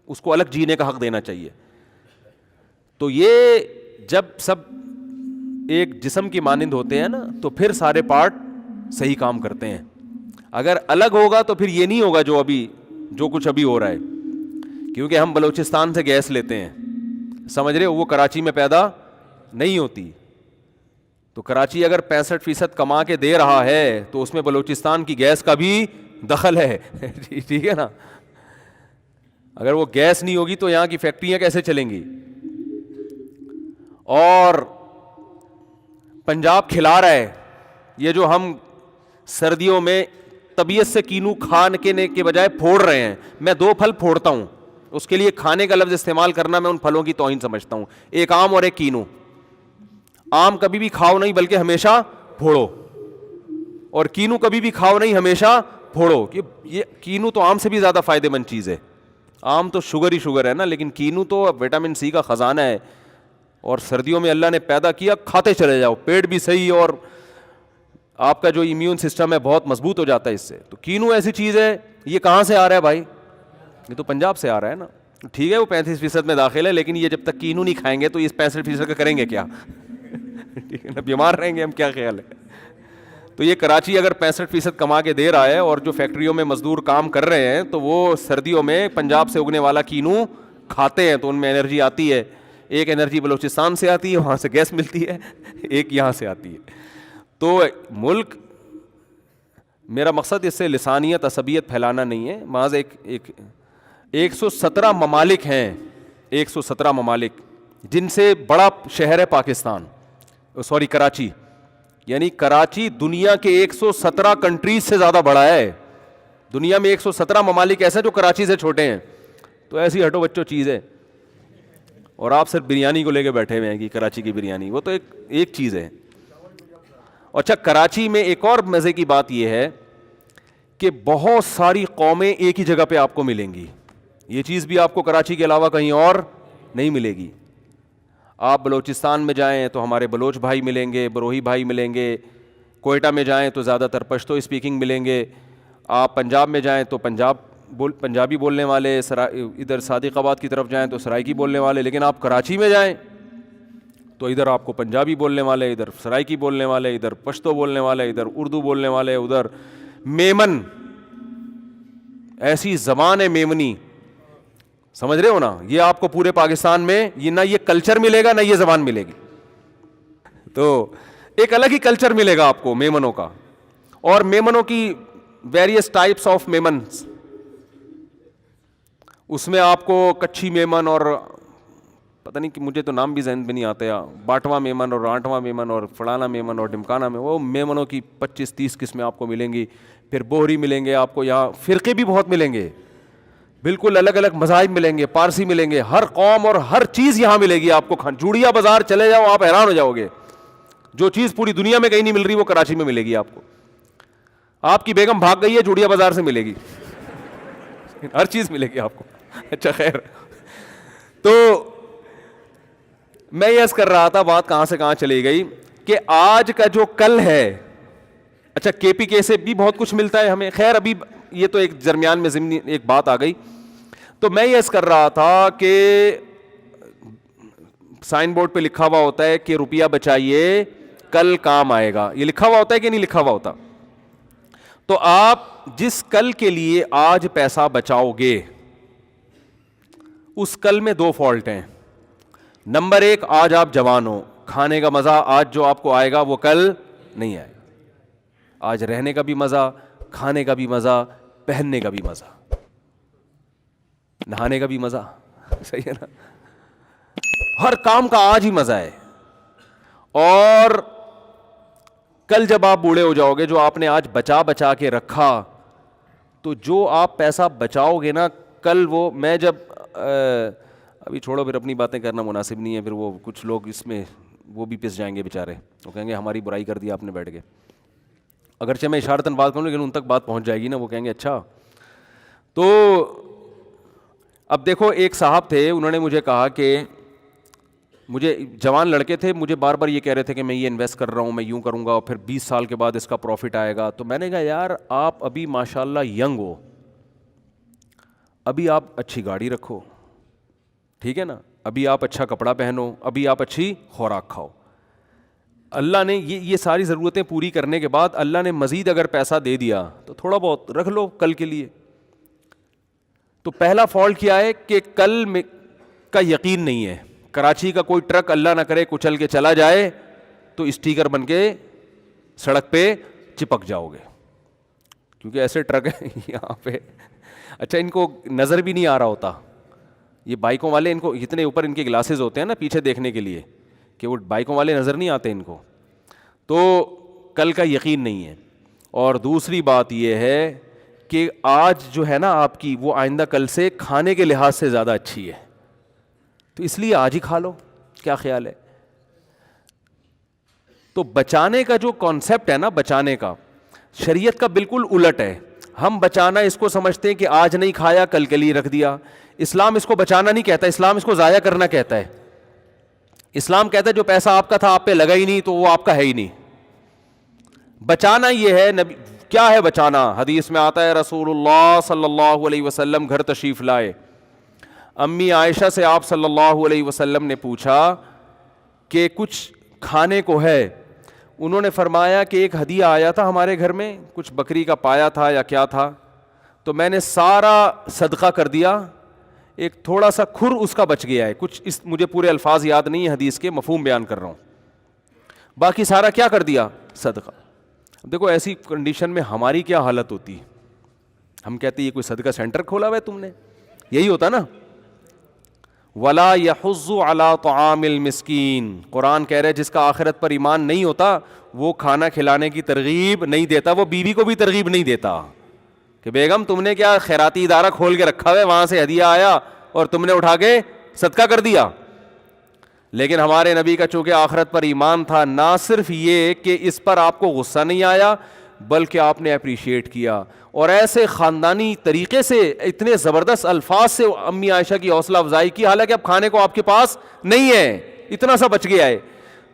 اس کو الگ جینے کا حق دینا چاہیے. تو یہ جب سب ایک جسم کی مانند ہوتے ہیں نا تو پھر سارے پارٹ صحیح کام کرتے ہیں. اگر الگ ہوگا تو پھر یہ نہیں ہوگا جو کچھ ابھی ہو رہا ہے. کیونکہ ہم بلوچستان سے گیس لیتے ہیں, سمجھ رہے ہو, وہ کراچی میں پیدا نہیں ہوتی. تو کراچی اگر 65% کما کے دے رہا ہے تو اس میں بلوچستان کی گیس کا بھی دخل ہے. ٹھیک ہے نا. اگر وہ گیس نہیں ہوگی تو یہاں کی فیکٹریاں کیسے چلیں گی؟ اور پنجاب کھلا رہا ہے. یہ جو ہم سردیوں میں طبیعت سے کینو کھانے کے بجائے پھوڑ رہے ہیں, میں 2 پھل پھوڑتا ہوں, اس کے لیے کھانے کا لفظ استعمال کرنا میں ان پھلوں کی توہین سمجھتا ہوں. ایک آم اور ایک کینو. آم کبھی بھی کھاؤ نہیں بلکہ ہمیشہ پھوڑو, اور کینو کبھی بھی کھاؤ نہیں ہمیشہ پھوڑو. یہ کینو تو آم سے بھی زیادہ فائدے مند چیز ہے. آم تو شوگر ہی شوگر ہے نا, لیکن کینو تو وٹامن سی کا خزانہ ہے. اور سردیوں میں اللہ نے پیدا کیا, کھاتے چلے جاؤ, پیٹ بھی صحیح اور آپ کا جو امیون سسٹم ہے بہت مضبوط ہو جاتا ہے اس سے. تو کینو ایسی چیز ہے. یہ کہاں سے آ رہا ہے بھائی؟ یہ تو پنجاب سے آ رہا ہے نا. ٹھیک ہے وہ 35% میں داخل ہے, لیکن یہ جب تک کینو نہیں کھائیں گے تو اس 65% کا کریں گے کیا؟ ٹھیک ہے نا, بیمار رہیں گے ہم. کیا خیال ہے؟ تو یہ کراچی اگر 65% کما کے دے رہا ہے اور جو فیکٹریوں میں مزدور کام کر رہے ہیں تو وہ سردیوں میں پنجاب سے اگنے والا کینو کھاتے ہیں تو ان میں انرجی آتی ہے. ایک انرجی بلوچستان سے آتی ہے, وہاں سے گیس ملتی ہے, ایک یہاں سے آتی ہے. تو ملک, میرا مقصد اس سے لسانیت عصبیت پھیلانا نہیں ہے. محض 117 ممالک ہیں, 117 ممالک, جن سے بڑا شہر ہے پاکستان, کراچی. یعنی کراچی دنیا کے 117 کنٹریز سے زیادہ بڑا ہے. دنیا میں 117 ممالک ایسے جو کراچی سے چھوٹے ہیں. تو ایسی ہٹو بچوں چیز ہے. اور آپ صرف بریانی کو لے کے بیٹھے ہوئے ہیں کہ کراچی کی بریانی, وہ تو ایک چیز ہے. اچھا کراچی میں ایک اور مزے کی بات یہ ہے کہ بہت ساری قومیں ایک ہی جگہ پہ آپ کو ملیں گی. یہ چیز بھی آپ کو کراچی کے علاوہ کہیں اور نہیں ملے گی. آپ بلوچستان میں جائیں تو ہمارے بلوچ بھائی ملیں گے, بروہی بھائی ملیں گے. کوئٹہ میں جائیں تو زیادہ تر پشتو اسپیکنگ ملیں گے. آپ پنجاب میں جائیں تو پنجابی بولنے والے, ادھر صادق آباد کی طرف جائیں تو سرائکی بولنے والے. لیکن آپ کراچی میں جائیں تو ادھر آپ کو پنجابی بولنے والے, ادھر سرائکی بولنے والے, ادھر پشتو بولنے والے, ادھر اردو بولنے والے, ادھر میمن. ایسی زبان ہے میمنی, سمجھ رہے ہو نا. یہ آپ کو پورے پاکستان میں یہ نہ یہ کلچر ملے گا نہ یہ زبان ملے گی. تو ایک الگ ہی کلچر ملے گا آپ کو میمنوں کا. اور میمنوں کی ویریس ٹائپس آف میمنس, اس میں آپ کو کچھی میمن اور پتہ نہیں کہ مجھے تو نام بھی ذہن میں نہیں آتے, باٹواں میمن اور آٹھواں میمن اور فلانا میمن اور ڈمکانا میں, وہ میمنوں کی 25-30 قسمیں آپ کو ملیں گی. پھر بوہری ملیں گے آپ کو, یہاں فرقے بھی بہت ملیں گے, بالکل الگ الگ مذاہب ملیں گے, پارسی ملیں گے, ہر قوم اور ہر چیز یہاں ملے گی آپ کو. جوڑیا بازار چلے جاؤ آپ حیران ہو جاؤ گے, جو چیز پوری دنیا میں کہیں نہیں مل رہی وہ کراچی میں ملے گی آپ کو. آپ کی بیگم بھاگ گئی ہے, جوڑیا بازار سے ملے گی, ہر چیز ملے گی آپ کو. اچھا خیر, تو میں یہ عرض کر رہا تھا, بات کہاں سے کہاں چلی گئی کہ آج کا جو کل ہے. اچھا کے پی کے سے بھی بہت کچھ ملتا ہے ہمیں. خیر ابھی یہ تو ایک درمیان میں ضمنی ایک بات آ گئی. تو میں یہ عرض کر رہا تھا کہ سائن بورڈ پہ لکھا ہوا ہوتا ہے کہ روپیہ بچائیے کل کام آئے گا. یہ لکھا ہوا ہوتا ہے کہ نہیں لکھا ہوا ہوتا؟ تو آپ جس کل کے لیے آج پیسہ بچاؤ گے اس کل میں 2 فالٹ ہیں. نمبر 1, آج آپ جوان ہو, کھانے کا مزہ آج جو آپ کو آئے گا وہ کل نہیں آئے گا. آج رہنے کا بھی مزہ, کھانے کا بھی مزہ, پہننے کا بھی مزہ. نہانے کا بھی مزہ, صحیح ہے نا, ہر کام کا آج ہی مزہ ہے. اور کل جب آپ بوڑھے ہو جاؤ گے, جو آپ نے آج بچا بچا کے رکھا, تو جو آپ پیسہ بچاؤ گے نا کل, وہ میں جب ابھی چھوڑو, پھر اپنی باتیں کرنا مناسب نہیں ہے, پھر وہ کچھ لوگ اس میں وہ بھی پس جائیں گے بیچارے, وہ کہیں گے ہماری برائی کر دی آپ نے بیٹھ کے. اگرچہ میں اشارتاً بات کروں لیکن ان تک بات پہنچ جائے گی نا, وہ کہیں گے اچھا. تو اب دیکھو, ایک صاحب تھے, انہوں نے مجھے کہا کہ مجھے جوان لڑکے تھے, مجھے بار بار یہ کہہ رہے تھے کہ میں یہ انویسٹ کر رہا ہوں, میں یوں کروں گا اور پھر 20 سال کے بعد اس کا پروفٹ آئے گا. تو میں نے کہا یار آپ ابھی ماشاء اللہ ینگ ہو, ابھی آپ اچھی گاڑی رکھو, ٹھیک ہے نا, ابھی آپ اچھا کپڑا پہنو, ابھی آپ اچھی خوراک کھاؤ. اللہ نے یہ ساری ضرورتیں پوری کرنے کے بعد اللہ نے مزید اگر پیسہ دے دیا تو تھوڑا بہت رکھ لو کل کے لیے. تو پہلا فالٹ کیا ہے کہ کل میں کا یقین نہیں ہے. کراچی کا کوئی ٹرک اللہ نہ کرے کچل کے چلا جائے تو اسٹیکر بن کے سڑک پہ چپک جاؤ گے, کیونکہ ایسے ٹرک ہیں یہاں پہ. اچھا, ان کو نظر بھی نہیں آ رہا ہوتا, یہ بائکوں والے, ان کو اتنے اوپر ان کے گلاسز ہوتے ہیں نا پیچھے دیکھنے کے لیے, کہ وہ بائکوں والے نظر نہیں آتے ان کو. تو کل کا یقین نہیں ہے. اور دوسری بات یہ ہے کہ آج جو ہے نا آپ کی, وہ آئندہ کل سے کھانے کے لحاظ سے زیادہ اچھی ہے, تو اس لیے آج ہی کھا لو. کیا خیال ہے؟ تو بچانے کا جو کانسیپٹ ہے نا, بچانے کا, شریعت کا بالکل الٹ ہے. ہم بچانا اس کو سمجھتے ہیں کہ آج نہیں کھایا کل کے لیے رکھ دیا. اسلام اس کو بچانا نہیں کہتا, اسلام اس کو ضائع کرنا کہتا ہے. اسلام کہتا ہے جو پیسہ آپ کا تھا آپ پہ لگا ہی نہیں تو وہ آپ کا ہے ہی نہیں. بچانا یہ ہے, نبی کیا ہے بچانا؟ حدیث میں آتا ہے رسول اللہ صلی اللہ علیہ وسلم گھر تشریف لائے, امی عائشہ سے آپ صلی اللہ علیہ وسلم نے پوچھا کہ کچھ کھانے کو ہے؟ انہوں نے فرمایا کہ ایک ہدیہ آیا تھا ہمارے گھر میں, کچھ بکری کا پایا تھا یا کیا تھا, تو میں نے سارا صدقہ کر دیا, ایک تھوڑا سا کھر اس کا بچ گیا ہے, کچھ اس مجھے پورے الفاظ یاد نہیں ہیں حدیث کے, مفہوم بیان کر رہا ہوں, باقی سارا کیا کر دیا؟ صدقہ. دیکھو ایسی کنڈیشن میں ہماری کیا حالت ہوتی, ہم کہتے ہیں یہ کوئی صدقہ سینٹر کھولا ہوا ہے تم نے, یہی ہوتا نا. وَلَا يَحُضُّ عَلَىٰ طَعَامِ الْمِسْكِينِ, قرآن کہہ رہے جس کا آخرت پر ایمان نہیں ہوتا وہ کھانا کھلانے کی ترغیب نہیں دیتا, وہ بیوی کو بھی ترغیب نہیں دیتا کہ بیگم تم نے کیا خیراتی ادارہ کھول کے رکھا ہے, وہاں سے ہدیہ آیا اور تم نے اٹھا کے صدقہ کر دیا. لیکن ہمارے نبی کا چونکہ آخرت پر ایمان تھا, نہ صرف یہ کہ اس پر آپ کو غصہ نہیں آیا بلکہ آپ نے اپریشیٹ کیا, اور ایسے خاندانی طریقے سے اتنے زبردست الفاظ سے امی عائشہ کی حوصلہ افزائی کی, حالانکہ اب کھانے کو آپ کے پاس نہیں ہے, اتنا سا بچ گیا ہے.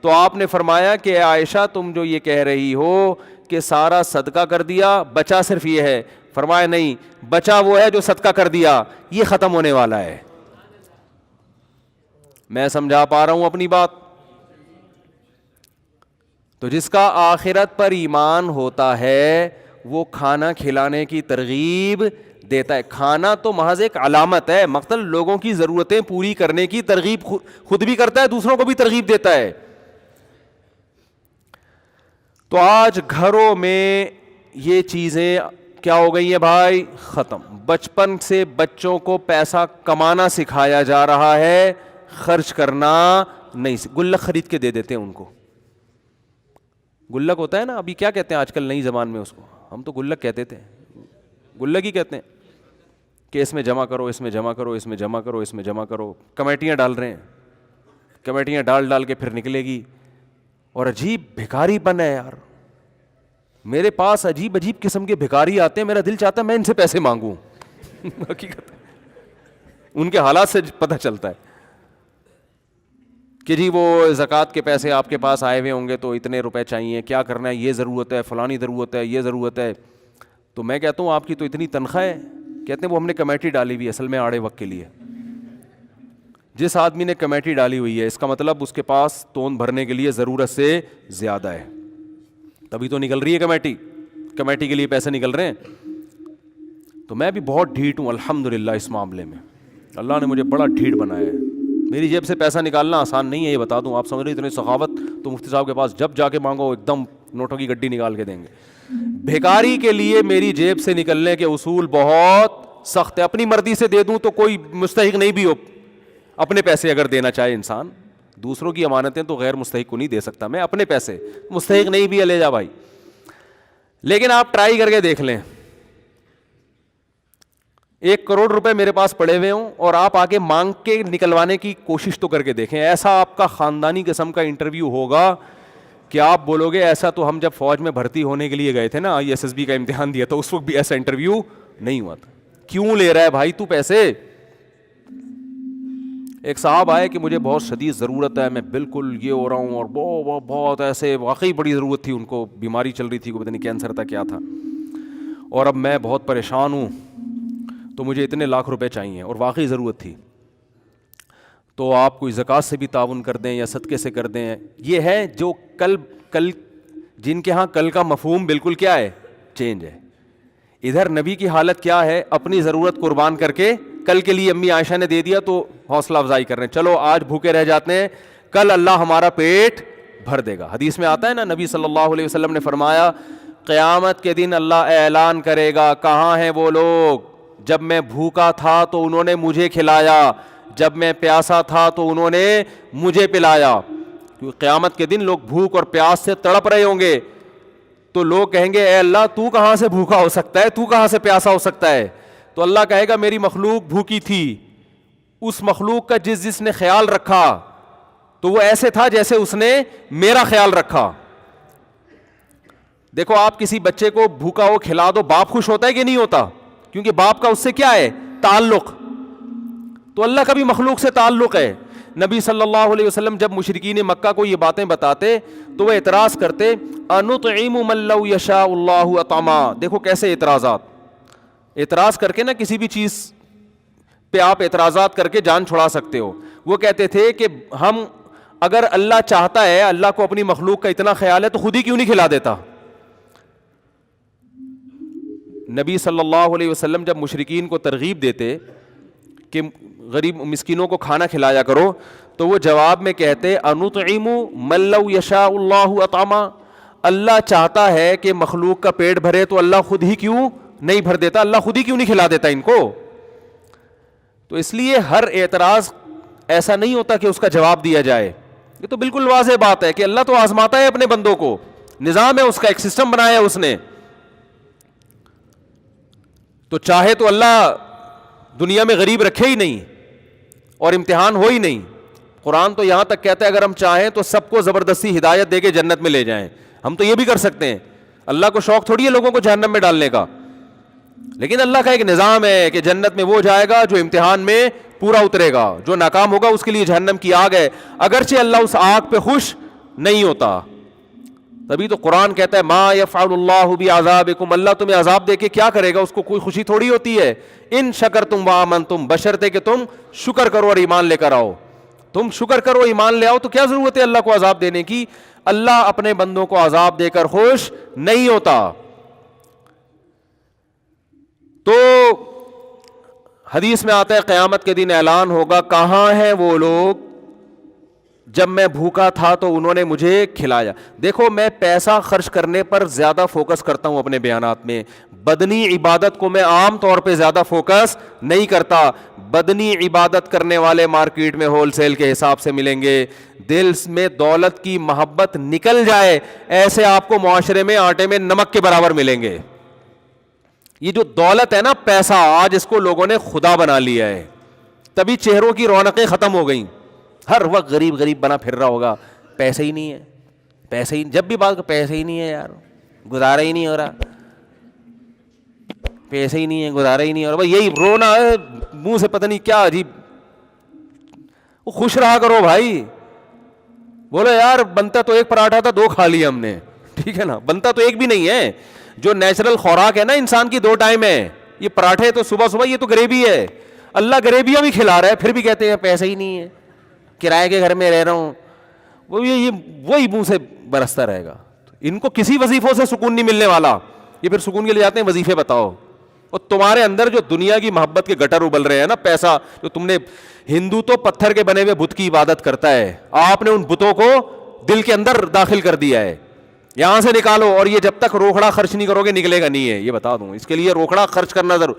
تو آپ نے فرمایا کہ اے عائشہ تم جو یہ کہہ رہی ہو کہ سارا صدقہ کر دیا, بچا صرف یہ ہے. فرمایا نہیں, بچا وہ ہے جو صدقہ کر دیا, یہ ختم ہونے والا ہے. میں سمجھا پا رہا ہوں اپنی بات؟ تو جس کا آخرت پر ایمان ہوتا ہے وہ کھانا کھلانے کی ترغیب دیتا ہے. کھانا تو محض ایک علامت ہے, مقصد لوگوں کی ضرورتیں پوری کرنے کی ترغیب خود بھی کرتا ہے, دوسروں کو بھی ترغیب دیتا ہے. تو آج گھروں میں یہ چیزیں کیا ہو گئی ہیں بھائی؟ ختم. بچپن سے بچوں کو پیسہ کمانا سکھایا جا رہا ہے, خرچ کرنا نہیں. گلک خرید کے دے دیتے ہیں ان کو. گلک ہوتا ہے نا, ابھی کیا کہتے ہیں آج کل نئی زبان میں اس کو, ہم تو گلک کہتے تھے, گلک ہی کہتے ہیں کہ اس میں جمع کرو, اس میں جمع کرو, اس میں جمع کرو, اس میں جمع کرو. کمیٹیاں ڈال رہے ہیں, کمیٹیاں ڈال کے پھر نکلے گی. اور عجیب بھکاری پن ہے یار, میرے پاس عجیب قسم کے بھکاری آتے ہیں, میرا دل چاہتا ہے میں ان سے پیسے مانگوں. حقیقت ان کے حالات سے پتہ چلتا ہے کہ جی وہ زکوٰۃ کے پیسے آپ کے پاس آئے ہوئے ہوں گے تو اتنے روپے چاہیے, کیا کرنا ہے, یہ ضرورت ہے, فلانی ضرورت ہے, یہ ضرورت ہے. تو میں کہتا ہوں آپ کی تو اتنی تنخواہ ہے, کہتے ہیں وہ ہم نے کمیٹی ڈالی ہوئی ہے اصل میں آڑے وقت کے لیے. جس آدمی نے کمیٹی ڈالی ہوئی ہے اس کا مطلب اس کے پاس توند بھرنے کے لیے ضرورت سے زیادہ ہے, تبھی تو نکل رہی ہے کمیٹی کے لیے پیسے نکل رہے ہیں. تو میں بھی بہت ڈھیٹ ہوں الحمدللہ اس معاملے میں, اللہ نے مجھے بڑا ڈھیٹ بنایا ہے. میری جیب سے پیسہ نکالنا آسان نہیں ہے, یہ بتا دوں. آپ سمجھ رہے اتنی سخاوت تو مفتی صاحب کے پاس جب جا کے مانگو ایک دم نوٹوں کی گڈی نکال کے دیں گے. بھیکاری کے لیے میری جیب سے نکلنے کے اصول بہت سخت ہے. اپنی مرضی سے دے دوں تو کوئی مستحق نہیں بھی ہو اپنے پیسے اگر دینا چاہے انسان. دوسروں کی امانتیں تو غیر مستحق کو نہیں دے سکتا میں, اپنے پیسے مستحق نہیں بھی ہے لے جا بھائی. لیکن آپ ٹرائی کر کے دیکھ لیں, 1 کروڑ روپے میرے پاس پڑے ہوئے ہوں اور آپ آگے مانگ کے نکلوانے کی کوشش تو کر کے دیکھیں. ایسا آپ کا خاندانی قسم کا انٹرویو ہوگا کہ آپ بولو گے ایسا تو ہم جب فوج میں بھرتی ہونے کے لیے گئے تھے نا, ISSB کا امتحان دیا تو اس وقت بھی ایسا انٹرویو نہیں ہوا تھا. کیوں لے رہا ہے بھائی تو پیسے؟ ایک صاحب آئے کہ مجھے بہت شدید ضرورت ہے, میں بالکل یہ ہو رہا ہوں, اور بہت ایسے واقعی بڑی ضرورت تھی, ان کو بیماری چل رہی تھی, کوئی پتہ نہیں کینسر تھا کیا تھا, اور اب میں بہت پریشان ہوں تو مجھے اتنے لاکھ روپے چاہیے اور واقعی ضرورت تھی. تو آپ کوئی زکوٰۃ سے بھی تعاون کر دیں یا صدقے سے کر دیں. یہ ہے جو کل جن کے ہاں کل کا مفہوم بالکل کیا ہے, چینج ہے. ادھر نبی کی حالت کیا ہے, اپنی ضرورت قربان کر کے کل کے لیے امی عائشہ نے دے دیا تو حوصلہ افزائی کر رہے ہیں, چلو آج بھوکے رہ جاتے ہیں, کل اللہ ہمارا پیٹ بھر دے گا. حدیث میں آتا ہے نا, نبی صلی اللہ علیہ وسلم نے فرمایا قیامت کے دن اللہ اعلان کرے گا, کہاں ہیں وہ لوگ جب میں بھوکا تھا تو انہوں نے مجھے کھلایا, جب میں پیاسا تھا تو انہوں نے مجھے پلایا. کیونکہ قیامت کے دن لوگ بھوک اور پیاس سے تڑپ رہے ہوں گے, تو لوگ کہیں گے اے اللہ تو کہاں سے بھوکا ہو سکتا ہے, تو کہاں سے پیاسا ہو سکتا ہے؟ تو اللہ کہے گا میری مخلوق بھوکی تھی, اس مخلوق کا جس نے خیال رکھا تو وہ ایسے تھا جیسے اس نے میرا خیال رکھا. دیکھو آپ کسی بچے کو بھوکا ہو کھلا دو, باپ خوش ہوتا ہے کہ نہیں ہوتا؟ کیونکہ باپ کا اس سے کیا ہے, تعلق. تو اللہ کا بھی مخلوق سے تعلق ہے. نبی صلی اللہ علیہ وسلم جب مشرکین مکہ کو یہ باتیں بتاتے تو وہ اعتراض کرتے, انطعم من لو یشاء اللہ اطعما. دیکھو کیسے اعتراض کر کے نا کسی بھی چیز پہ آپ اعتراضات کر کے جان چھڑا سکتے ہو. وہ کہتے تھے کہ ہم اگر اللہ چاہتا ہے, اللہ کو اپنی مخلوق کا اتنا خیال ہے تو خود ہی کیوں نہیں کھلا دیتا. نبی صلی اللہ علیہ وسلم جب مشرکین کو ترغیب دیتے کہ غریب مسکینوں کو کھانا کھلایا کرو, تو وہ جواب میں کہتے انطعم من لو یشاء اللہ اطعما. اللہ چاہتا ہے کہ مخلوق کا پیٹ بھرے تو اللہ خود ہی کیوں نہیں بھر دیتا, اللہ خود ہی کیوں نہیں کھلا دیتا ان کو. تو اس لیے ہر اعتراض ایسا نہیں ہوتا کہ اس کا جواب دیا جائے. یہ تو بالکل واضح بات ہے کہ اللہ تو آزماتا ہے اپنے بندوں کو, نظام ہے اس کا, ایک سسٹم بنایا ہے اس نے. تو چاہے تو اللہ دنیا میں غریب رکھے ہی نہیں اور امتحان ہو ہی نہیں. قرآن تو یہاں تک کہتا ہے اگر ہم چاہیں تو سب کو زبردستی ہدایت دے کے جنت میں لے جائیں. ہم تو یہ بھی کر سکتے ہیں, اللہ کو شوق تھوڑی ہے لوگوں کو جہنم میں ڈالنے کا. لیکن اللہ کا ایک نظام ہے کہ جنت میں وہ جائے گا جو امتحان میں پورا اترے گا, جو ناکام ہوگا اس کے لیے جہنم کی آگ ہے, اگرچہ اللہ اس آگ پہ خوش نہیں ہوتا. تبھی تو قرآن کہتا ہے ما یفعل اللہ بعذابکم, اللہ تمہیں عذاب دے کے کیا کرے گا, اس کو کوئی خوشی تھوڑی ہوتی ہے. ان شکرتم وآمنتم, بشرطے کہ تم شکر کرو اور ایمان لے کر آؤ. تم شکر کرو ایمان لے آؤ تو کیا ضرورت ہے اللہ کو عذاب دینے کی. اللہ اپنے بندوں کو عذاب دے کر خوش نہیں ہوتا. تو حدیث میں آتا ہے قیامت کے دن اعلان ہوگا, کہاں ہیں وہ لوگ جب میں بھوکا تھا تو انہوں نے مجھے کھلایا. دیکھو میں پیسہ خرچ کرنے پر زیادہ فوکس کرتا ہوں اپنے بیانات میں, بدنی عبادت کو میں عام طور پہ زیادہ فوکس نہیں کرتا. بدنی عبادت کرنے والے مارکیٹ میں ہول سیل کے حساب سے ملیں گے. دل میں دولت کی محبت نکل جائے ایسے آپ کو معاشرے میں آٹے میں نمک کے برابر ملیں گے. یہ جو دولت ہے نا, پیسہ, آج اس کو لوگوں نے خدا بنا لیا ہے, تبھی چہروں کی رونقیں ختم ہو گئیں. ہر وقت غریب غریب بنا پھر رہا ہوگا, پیسے ہی نہیں ہے, پیسے ہی, جب بھی بات پیسے ہی نہیں ہے یار, گزارا ہی نہیں ہو رہا, پیسے ہی نہیں ہے, گزارا ہی نہیں ہو رہا. بھائی یہی رونا ہے منہ سے, پتہ نہیں کیا عجیب. وہ خوش رہا کرو بھائی, بولو یار بنتا تو ایک پراٹھا تھا 2 کھا لیا ہم نے, ٹھیک ہے نا, بنتا تو ایک بھی نہیں ہے. جو نیچرل خوراک ہے نا انسان کی 2 ٹائم ہے, یہ پراٹھے تو صبح صبح, یہ تو گریوی ہے. اللہ گریویاں بھی کھلا رہا ہے پھر بھی کہتے ہیں پیسے ہی نہیں ہے, کرائے کے گھر میں رہ رہا ہوں. وہی منہ سے برستا رہے گا. ان کو کسی وظیفوں سے سکون نہیں ملنے والا. یہ پھر سکون کے لیے جاتے ہیں وظیفے بتاؤ. اور تمہارے اندر جو دنیا کی محبت کے گٹر ابل رہے ہیں نا, پیسہ, جو تم نے, ہندو تو پتھر کے بنے ہوئے بت کی عبادت کرتا ہے, آپ نے ان بتوں کو دل کے اندر داخل کر دیا ہے. یہاں سے نکالو, اور یہ جب تک روکڑا خرچ نہیں کرو گے نکلے گا نہیں ہے, یہ بتا دوں. اس کے لیے روکڑا خرچ کرنا ضرور,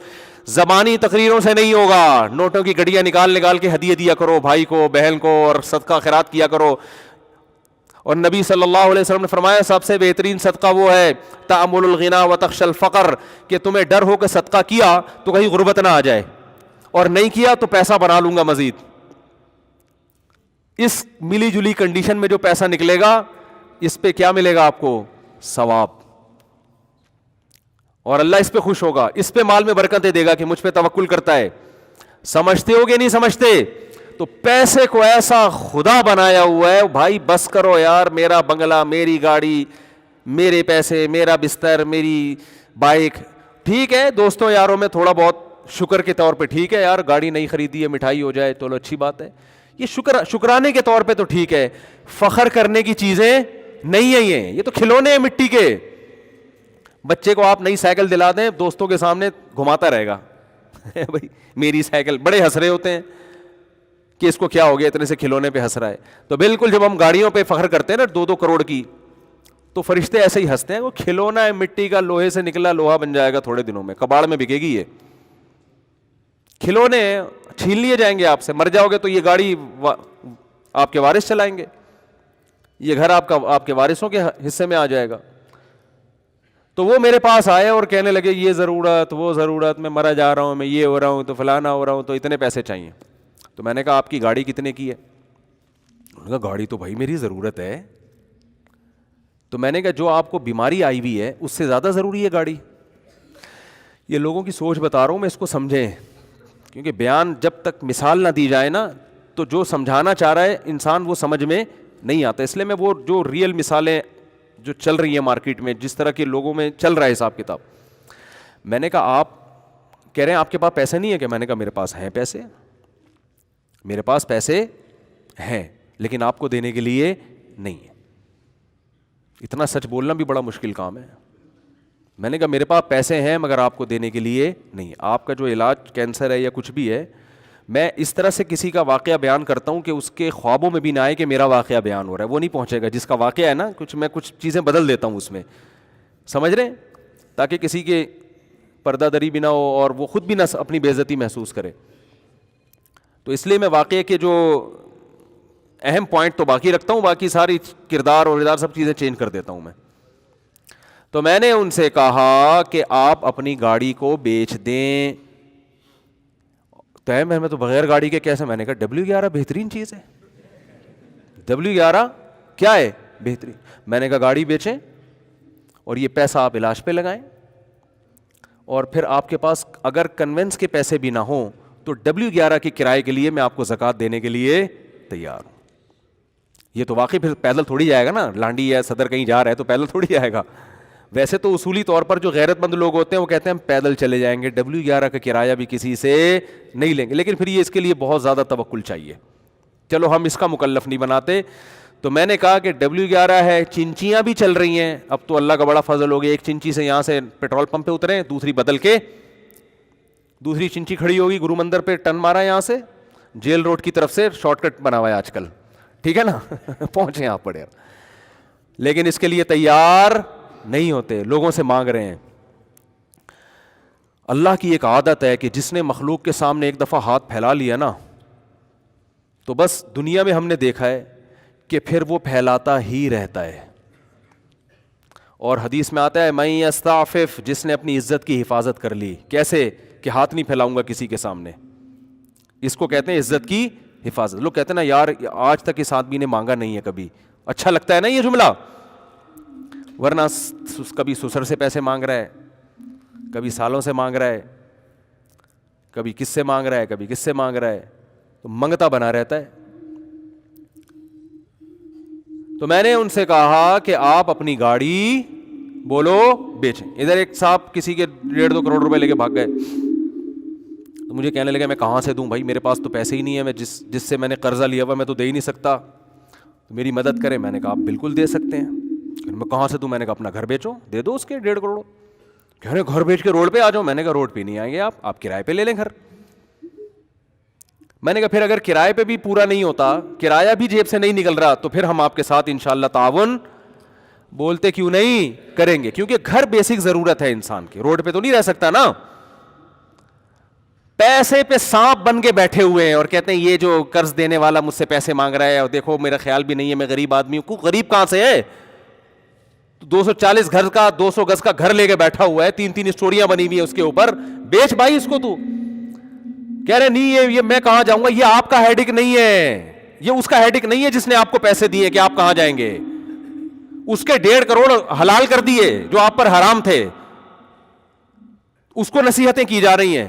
زبانی تقریروں سے نہیں ہوگا. نوٹوں کی گڈیاں نکال کے ہدیہ دیا کرو بھائی کو بہن کو, اور صدقہ خیرات کیا کرو. اور نبی صلی اللہ علیہ وسلم نے فرمایا سب سے بہترین صدقہ وہ ہے تأمل الغنا وتخشى الفقر, کہ تمہیں ڈر ہو کہ صدقہ کیا تو کہیں غربت نہ آ جائے, اور نہیں کیا تو پیسہ بنا لوں گا مزید. اس ملی جلی کنڈیشن میں جو پیسہ نکلے گا اس پہ کیا ملے گا آپ کو؟ ثواب. اور اللہ اس پہ خوش ہوگا, اس پہ مال میں برکتیں دے گا کہ مجھ پہ توکل کرتا ہے. سمجھتے ہو گے نہیں سمجھتے؟ تو پیسے کو ایسا خدا بنایا ہوا ہے بھائی, بس کرو یار, میرا بنگلہ, میری گاڑی, میرے پیسے, میرا بستر, میری بائک. ٹھیک ہے دوستوں یاروں میں تھوڑا بہت شکر کے طور پہ ٹھیک ہے یار, گاڑی نہیں خریدی ہے, مٹھائی ہو جائے, چلو اچھی بات ہے. یہ شکرانے کے طور پہ تو ٹھیک ہے, فخر کرنے کی چیزیں نہیں ہیں یہ تو کھلونے ہیں مٹی کے. بچے کو آپ نئی سائیکل دلا دیں, دوستوں کے سامنے گھماتا رہے گا بھائی میری سائیکل, بڑے ہنس رہے ہوتے ہیں کہ اس کو کیا ہو گیا اتنے سے کھلونے پہ ہنس رہا ہے. تو بالکل جب ہم گاڑیوں پہ فخر کرتے ہیں نا 2-2 کروڑ کی, تو فرشتے ایسے ہی ہنستے ہیں, وہ کھلونا ہے مٹی کا, لوہے سے نکلا لوہا بن جائے گا تھوڑے دنوں میں, کباڑ میں بکے گی. یہ کھلونے چھین لیے جائیں گے آپ سے, مر جاؤ گے تو یہ گاڑی آپ کے وارث چلائیں گے, یہ گھر آپ کے وارثوں کے حصے میں آ جائے گا. تو وہ میرے پاس آئے اور کہنے لگے یہ ضرورت وہ ضرورت, میں مرا جا رہا ہوں, میں یہ ہو رہا ہوں, تو فلانا ہو رہا ہوں, تو اتنے پیسے چاہیے. تو میں نے کہا آپ کی گاڑی کتنے کی ہے؟ انہوں نے کہا گاڑی تو بھائی میری ضرورت ہے. تو میں نے کہا جو آپ کو بیماری آئی ہوئی ہے اس سے زیادہ ضروری ہے گاڑی. یہ لوگوں کی سوچ بتا رہا ہوں میں, اس کو سمجھیں, کیونکہ بیان جب تک مثال نہ دی جائے نا تو جو سمجھانا چاہ رہا ہے انسان وہ سمجھ میں نہیں آتا. اس لیے میں وہ جو ریئل مثالیں جو چل رہی ہیں مارکیٹ میں, جس طرح کے لوگوں میں چل رہا ہے حساب کتاب, میں نے کہا آپ کہہ رہے ہیں آپ کے پاس پیسے نہیں ہے کہ, میں نے کہا میرے پاس ہیں پیسے, میرے پاس پیسے ہیں, لیکن آپ کو دینے کے لیے نہیں ہے. اتنا سچ بولنا بھی بڑا مشکل کام ہے. میں نے کہا میرے پاس پیسے ہیں مگر آپ کو دینے کے لیے نہیں. آپ کا جو علاج کینسر ہے یا کچھ بھی ہے, میں اس طرح سے کسی کا واقعہ بیان کرتا ہوں کہ اس کے خوابوں میں بھی نہ آئے کہ میرا واقعہ بیان ہو رہا ہے, وہ نہیں پہنچے گا. جس کا واقعہ ہے نا میں کچھ چیزیں بدل دیتا ہوں اس میں, سمجھ رہے ہیں, تاکہ کسی کے پردہ دری بھی نہ ہو اور وہ خود بھی نہ اپنی بے عزتی محسوس کرے. تو اس لیے میں واقعے کے جو اہم پوائنٹ تو باقی رکھتا ہوں, باقی ساری کردار اور ادار سب چیزیں چینج کر دیتا ہوں میں. تو میں نے ان سے کہا کہ آپ اپنی گاڑی کو بیچ دیں. تو میں تو بغیر گاڑی کے کیسے؟ میں نے کہا W11 بہترین چیز ہے. W11 کیا ہے؟ بہترین. میں نے کہا گاڑی بیچیں اور یہ پیسہ آپ علاج پہ لگائیں, اور پھر آپ کے پاس اگر کنوینس کے پیسے بھی نہ ہوں تو W11 کے کرائے کے لیے میں آپ کو زکوٰۃ دینے کے لیے تیار ہوں. یہ تو واقعی پھر پیدل تھوڑی جائے گا نا, لانڈی یا صدر کہیں جا رہا ہے تو پیدل تھوڑی جائے گا. ویسے تو اصولی طور پر جو غیرت مند لوگ ہوتے ہیں وہ کہتے ہیں ہم پیدل چلے جائیں گے, W11 کا کرایہ بھی کسی سے نہیں لیں گے, لیکن پھر یہ اس کے لیے بہت زیادہ توکل چاہیے. چلو ہم اس کا مکلف نہیں بناتے. تو میں نے کہا کہ W11 ہے, چنچیاں بھی چل رہی ہیں. اب تو اللہ کا بڑا فضل ہو گیا, ایک چنچی سے یہاں سے پیٹرول پمپ پہ اترے, دوسری بدل کے دوسری چنچی کھڑی ہوگی گرو مندر پہ, ٹرن مارا یہاں سے جیل روڈ کی طرف سے, شارٹ کٹ بنا ہوا ہے آج کل, ٹھیک ہے نا پہنچے آپ پڑے. لیکن اس کے لیے تیار نہیں ہوتے, لوگوں سے مانگ رہے ہیں. اللہ کی ایک عادت ہے کہ جس نے مخلوق کے سامنے ایک دفعہ ہاتھ پھیلا لیا نا تو بس دنیا میں ہم نے دیکھا ہے کہ پھر وہ پھیلاتا ہی رہتا ہے. اور حدیث میں آتا ہے من یستعفف, جس نے اپنی عزت کی حفاظت کر لی. کیسے؟ کہ ہاتھ نہیں پھیلاؤں گا کسی کے سامنے. اس کو کہتے ہیں عزت کی حفاظت. لوگ کہتے ہیں نا یار آج تک اس آدمی نے مانگا نہیں ہے کبھی. اچھا لگتا ہے نا یہ جملہ, ورنہ کبھی سسر سے پیسے مانگ رہا ہے, کبھی سالوں سے مانگ رہا ہے, کبھی کس سے مانگ رہا ہے, کبھی کس سے مانگ رہا ہے, تو منگتا بنا رہتا ہے. تو میں نے ان سے کہا کہ آپ اپنی گاڑی بولو بیچیں. ادھر ایک صاحب کسی کے 1.5-2 کروڑ روپے لے کے بھاگ گئے, تو مجھے کہنے لگے میں کہاں سے دوں بھائی, میرے پاس تو پیسے ہی نہیں ہے, میں جس سے میں نے قرضہ لیا ہوا میں تو دے ہی نہیں سکتا, تو میری مدد کریں. میں نے کہا آپ بالکل دے سکتے ہیں. میں کہاں سے دوں؟ میں نے کہا اپنا گھر بیچو, دے دو اس کے 1.5 کروڑ. کہہ رہے گھر بیچ کے روڈ پہ آ جاؤ. میں نے کہا روڈ پہ نہیں آئیں گے آپ کرائے پہ لے لیں گھر. میں نے کہا پھر اگر کرائے پہ بھی پورا نہیں ہوتا, کرایہ بھی جیب سے نہیں نکل رہا, تو پھر ہم آپ کے ساتھ انشاءاللہ تعاون بولتے کیوں نہیں؟ کریں گے، کیونکہ گھر بیسک ضرورت ہے انسان کی، روڈ پہ تو نہیں رہ سکتا نا. پیسے پہ سانپ بن کے بیٹھے ہوئے ہیں اور کہتے ہیں یہ جو قرض دینے والا مجھ سے پیسے مانگ رہا ہے، اور دیکھو میرا خیال بھی نہیں ہے، میں غریب آدمی ہوں. غریب کہاں سے ہے؟ 240 گھر کا 200 گز کا گھر لے کے بیٹھا ہوا ہے، 3 اسٹوریاں بنی ہوئی ہیں اس کے اوپر. بیچ بھائی اس کو. تو کہہ رہے نہیں یہ میں کہاں جاؤں گا. یہ آپ کا ہیڈک نہیں ہے، یہ اس کا ہیڈک نہیں ہے جس نے آپ کو پیسے دیے کہ آپ کہاں جائیں گے. اس کے 1.5 کروڑ حلال کر دیے جو آپ پر حرام تھے، اس کو نصیحتیں کی جا رہی ہیں.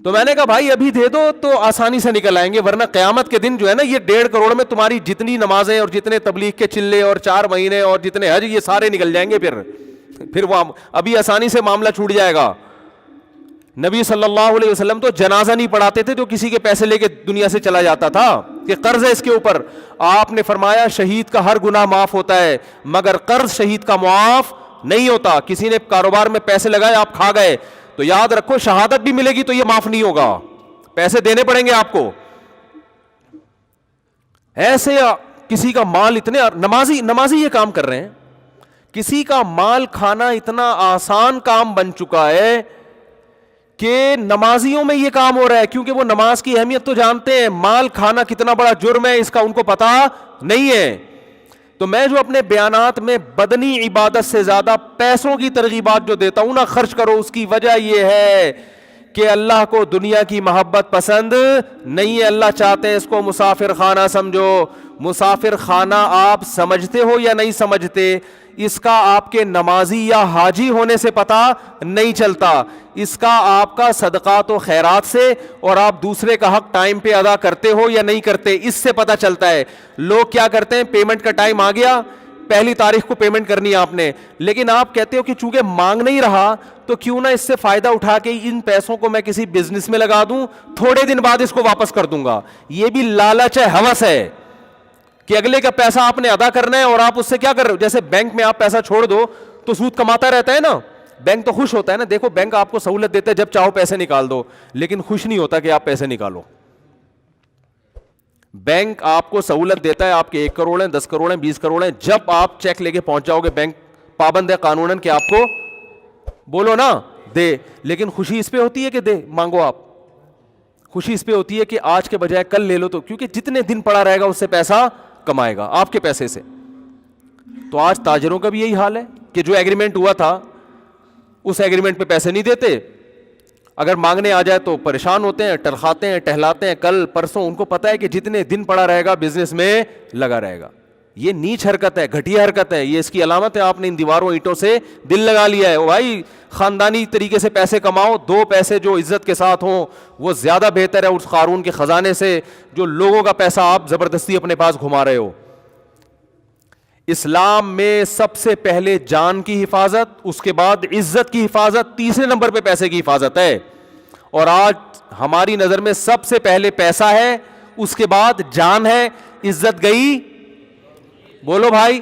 تو میں نے کہا بھائی ابھی دے دو تو آسانی سے نکل آئیں گے، ورنہ قیامت کے دن جو ہے نا یہ 1.5 کروڑ میں تمہاری جتنی نمازیں اور جتنے تبلیغ کے چلے اور 4 مہینے اور جتنے حج، یہ سارے نکل جائیں گے. پھر وہ ابھی آسانی سے معاملہ چھوٹ جائے گا. نبی صلی اللہ علیہ وسلم تو جنازہ نہیں پڑھاتے تھے جو کسی کے پیسے لے کے دنیا سے چلا جاتا تھا کہ قرض ہے اس کے اوپر. آپ نے فرمایا شہید کا ہر گناہ معاف ہوتا ہے مگر قرض شہید کا معاف نہیں ہوتا. کسی نے کاروبار میں پیسے لگائے، آپ کھا گئے تو یاد رکھو شہادت بھی ملے گی تو یہ معاف نہیں ہوگا، پیسے دینے پڑیں گے آپ کو. ایسے کسی کا مال اتنے نمازی یہ کام کر رہے ہیں، کسی کا مال کھانا اتنا آسان کام بن چکا ہے کہ نمازیوں میں یہ کام ہو رہا ہے، کیونکہ وہ نماز کی اہمیت تو جانتے ہیں. مال کھانا کتنا بڑا جرم ہے اس کا ان کو پتا نہیں ہے. تو میں جو اپنے بیانات میں بدنی عبادت سے زیادہ پیسوں کی ترغیبات جو دیتا ہوں نا، خرچ کرو، اس کی وجہ یہ ہے کہ اللہ کو دنیا کی محبت پسند نہیں ہے. اللہ چاہتے ہیں اس کو مسافر خانہ سمجھو. مسافر خانہ آپ سمجھتے ہو یا نہیں سمجھتے، اس کا آپ کے نمازی یا حاجی ہونے سے پتہ نہیں چلتا. اس کا آپ کا صدقات و خیرات سے اور آپ دوسرے کا حق ٹائم پہ ادا کرتے ہو یا نہیں کرتے، اس سے پتہ چلتا ہے. لوگ کیا کرتے ہیں، پیمنٹ کا ٹائم آ گیا، 1 تاریخ کو پیمنٹ کرنی ہے آپ نے، لیکن آپ کہتے ہو کہ چونکہ مانگ نہیں رہا تو کیوں نہ اس سے فائدہ اٹھا کے ان پیسوں کو میں کسی بزنس میں لگا دوں، تھوڑے دن بعد اس کو واپس کر دوں گا. یہ بھی لالچ ہے، ہوس ہے کہ اگلے کا پیسہ آپ نے ادا کرنا ہے اور آپ اس سے کیا کر رہے ہو. جیسے بینک میں آپ پیسہ چھوڑ دو تو سود کماتا رہتا ہے نا، بینک تو خوش ہوتا ہے نا. دیکھو بینک آپ کو سہولت دیتا ہے جب چاہو پیسے نکال دو، لیکن خوش نہیں ہوتا کہ آپ پیسے نکالو. بینک آپ کو سہولت دیتا ہے، آپ کے 1 کروڑ ہیں، 10 کروڑ ہیں، 20 کروڑ ہیں، جب آپ چیک لے کے پہنچ جاؤ گے بینک پابند ہے قانوناً کہ آپ کو بولو نا دے. لیکن خوشی اس پہ ہوتی ہے کہ دے مانگو آپ، خوشی اس پہ ہوتی ہے کہ آج کے بجائے کل لے لو، تو کیونکہ جتنے دن پڑا رہے گا اس سے پیسہ کمائے گا آپ کے پیسے سے. تو آج تاجروں کا بھی یہی حال ہے کہ جو ایگریمنٹ ہوا تھا اس ایگریمنٹ پہ پیسے نہیں دیتے، اگر مانگنے آ جائے تو پریشان ہوتے ہیں، ٹرخاتے ہیں، ٹہلاتے ہیں، کل پرسوں. ان کو پتا ہے کہ جتنے دن پڑا رہے گا بزنس میں لگا رہے گا. یہ نیچ حرکت ہے، گھٹیا حرکت ہے. یہ اس کی علامت ہے آپ نے ان دیواروں اینٹوں سے دل لگا لیا ہے. بھائی خاندانی طریقے سے پیسے کماؤ، 2 پیسے جو عزت کے ساتھ ہوں وہ زیادہ بہتر ہے اس قارون کے خزانے سے جو لوگوں کا پیسہ آپ زبردستی اپنے پاس گھما رہے ہو. اسلام میں سب سے پہلے جان کی حفاظت، اس کے بعد عزت کی حفاظت، تیسرے نمبر پہ پیسے کی حفاظت ہے. اور آج ہماری نظر میں سب سے پہلے پیسہ ہے، اس کے بعد جان ہے، عزت گئی. بولو بھائی،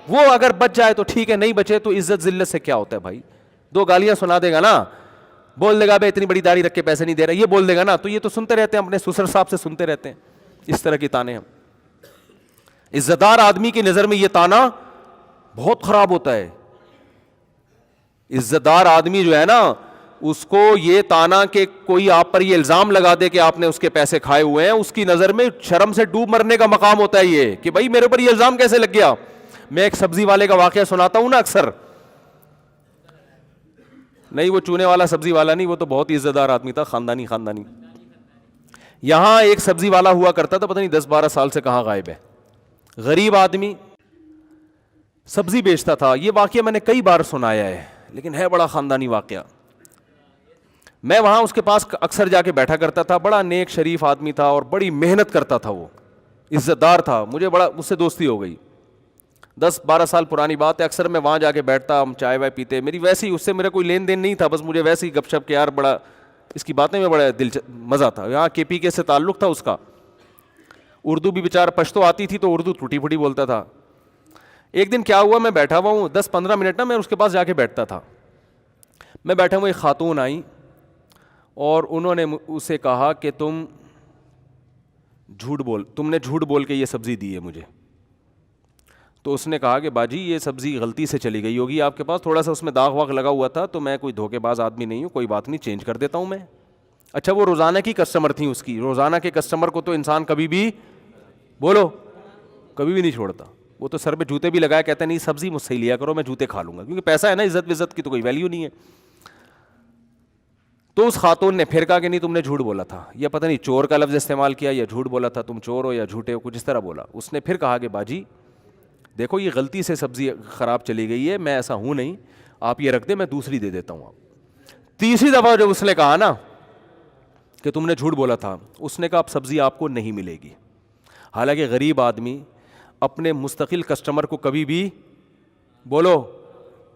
وہ اگر بچ جائے تو ٹھیک ہے، نہیں بچے تو عزت ذلت سے کیا ہوتا ہے بھائی. 2 گالیاں سنا دے گا نا، بول دے گا بھائی اتنی بڑی داڑھی رکھ کے پیسے نہیں دے رہا، یہ بول دے گا نا، تو یہ تو سنتے رہتے ہیں، اپنے سسر صاحب سے سنتے رہتے ہیں اس طرح کی تانے. ہم عزت دار آدمی کی نظر میں یہ تانا بہت خراب ہوتا ہے. عزت دار آدمی جو ہے نا اس کو یہ تانا کہ کوئی آپ پر یہ الزام لگا دے کہ آپ نے اس کے پیسے کھائے ہوئے ہیں، اس کی نظر میں شرم سے ڈوب مرنے کا مقام ہوتا ہے یہ کہ بھائی میرے اوپر یہ الزام کیسے لگ گیا. میں ایک سبزی والے کا واقعہ سناتا ہوں نا اکثر. نہیں وہ چونے والا سبزی والا نہیں، وہ تو بہت ہی عزت دار آدمی تھا، خاندانی. یہاں ایک سبزی والا ہوا کرتا تھا، پتہ نہیں 10-12 سال سے کہاں غائب ہے. غریب آدمی سبزی بیچتا تھا. یہ واقعہ میں نے کئی بار سنایا ہے لیکن ہے بڑا خاندانی واقعہ. میں وہاں اس کے پاس اکثر جا کے بیٹھا کرتا تھا. بڑا نیک شریف آدمی تھا اور بڑی محنت کرتا تھا، وہ عزت دار تھا. مجھے بڑا اس سے دوستی ہو گئی، 10-12 سال پرانی بات ہے. اکثر میں وہاں جا کے بیٹھتا، ہم چائے وائے پیتے. میری ویسے ہی اس سے میرا کوئی لین دین نہیں تھا، بس مجھے ویسے ہی گپ شپ کے یار بڑا اس کی باتیں میں بڑا مزہ تھا. یہاں KPK سے تعلق تھا اس کا. اردو بھی بیچارہ پشتو آتی تھی تو اردو ٹوٹی پھوٹی بولتا تھا. ایک دن کیا ہوا، میں بیٹھا ہوا ہوں 10-15 منٹ نا، میں اس کے پاس جا کے بیٹھتا تھا. میں بیٹھا ہوں، ایک خاتون آئی اور انہوں نے اسے کہا کہ تم نے جھوٹ بول کے یہ سبزی دی ہے مجھے. تو اس نے کہا کہ باجی یہ سبزی غلطی سے چلی گئی ہوگی آپ کے پاس, تھوڑا سا اس میں داغ واغ لگا ہوا تھا, تو میں کوئی دھوکے باز آدمی نہیں ہوں, کوئی بات نہیں, چینج کر دیتا ہوں میں. اچھا وہ روزانہ کی کسٹمر تھیں اس کی, روزانہ کے کسٹمر کو تو انسان کبھی بھی بولو کبھی بھی نہیں چھوڑتا. وہ تو سر پہ جوتے بھی لگایا, کہتا ہے نہیں سبزی مجھ سے ہی لیا کرو, میں جوتے کھا لوں گا, کیونکہ پیسہ ہے نا, عزت وزت کی تو کوئی ویلیو نہیں ہے. تو اس خاتون نے پھر کہا کہ نہیں تم نے جھوٹ بولا تھا, یا پتہ نہیں چور کا لفظ استعمال کیا یا جھوٹ بولا تھا, تم چور ہو یا جھوٹے ہو, کچھ اس طرح بولا. اس نے پھر کہا کہ باجی دیکھو یہ غلطی سے سبزی خراب چلی گئی ہے, میں ایسا ہوں نہیں, آپ یہ رکھ دیں میں دوسری دے دیتا ہوں. آپ تیسری دفعہ جب اس نے کہا نا کہ تم نے جھوٹ بولا تھا, اس نے کہا اب سبزی آپ کو نہیں ملے گی. حالانکہ غریب آدمی اپنے مستقل کسٹمر کو کبھی بھی بولو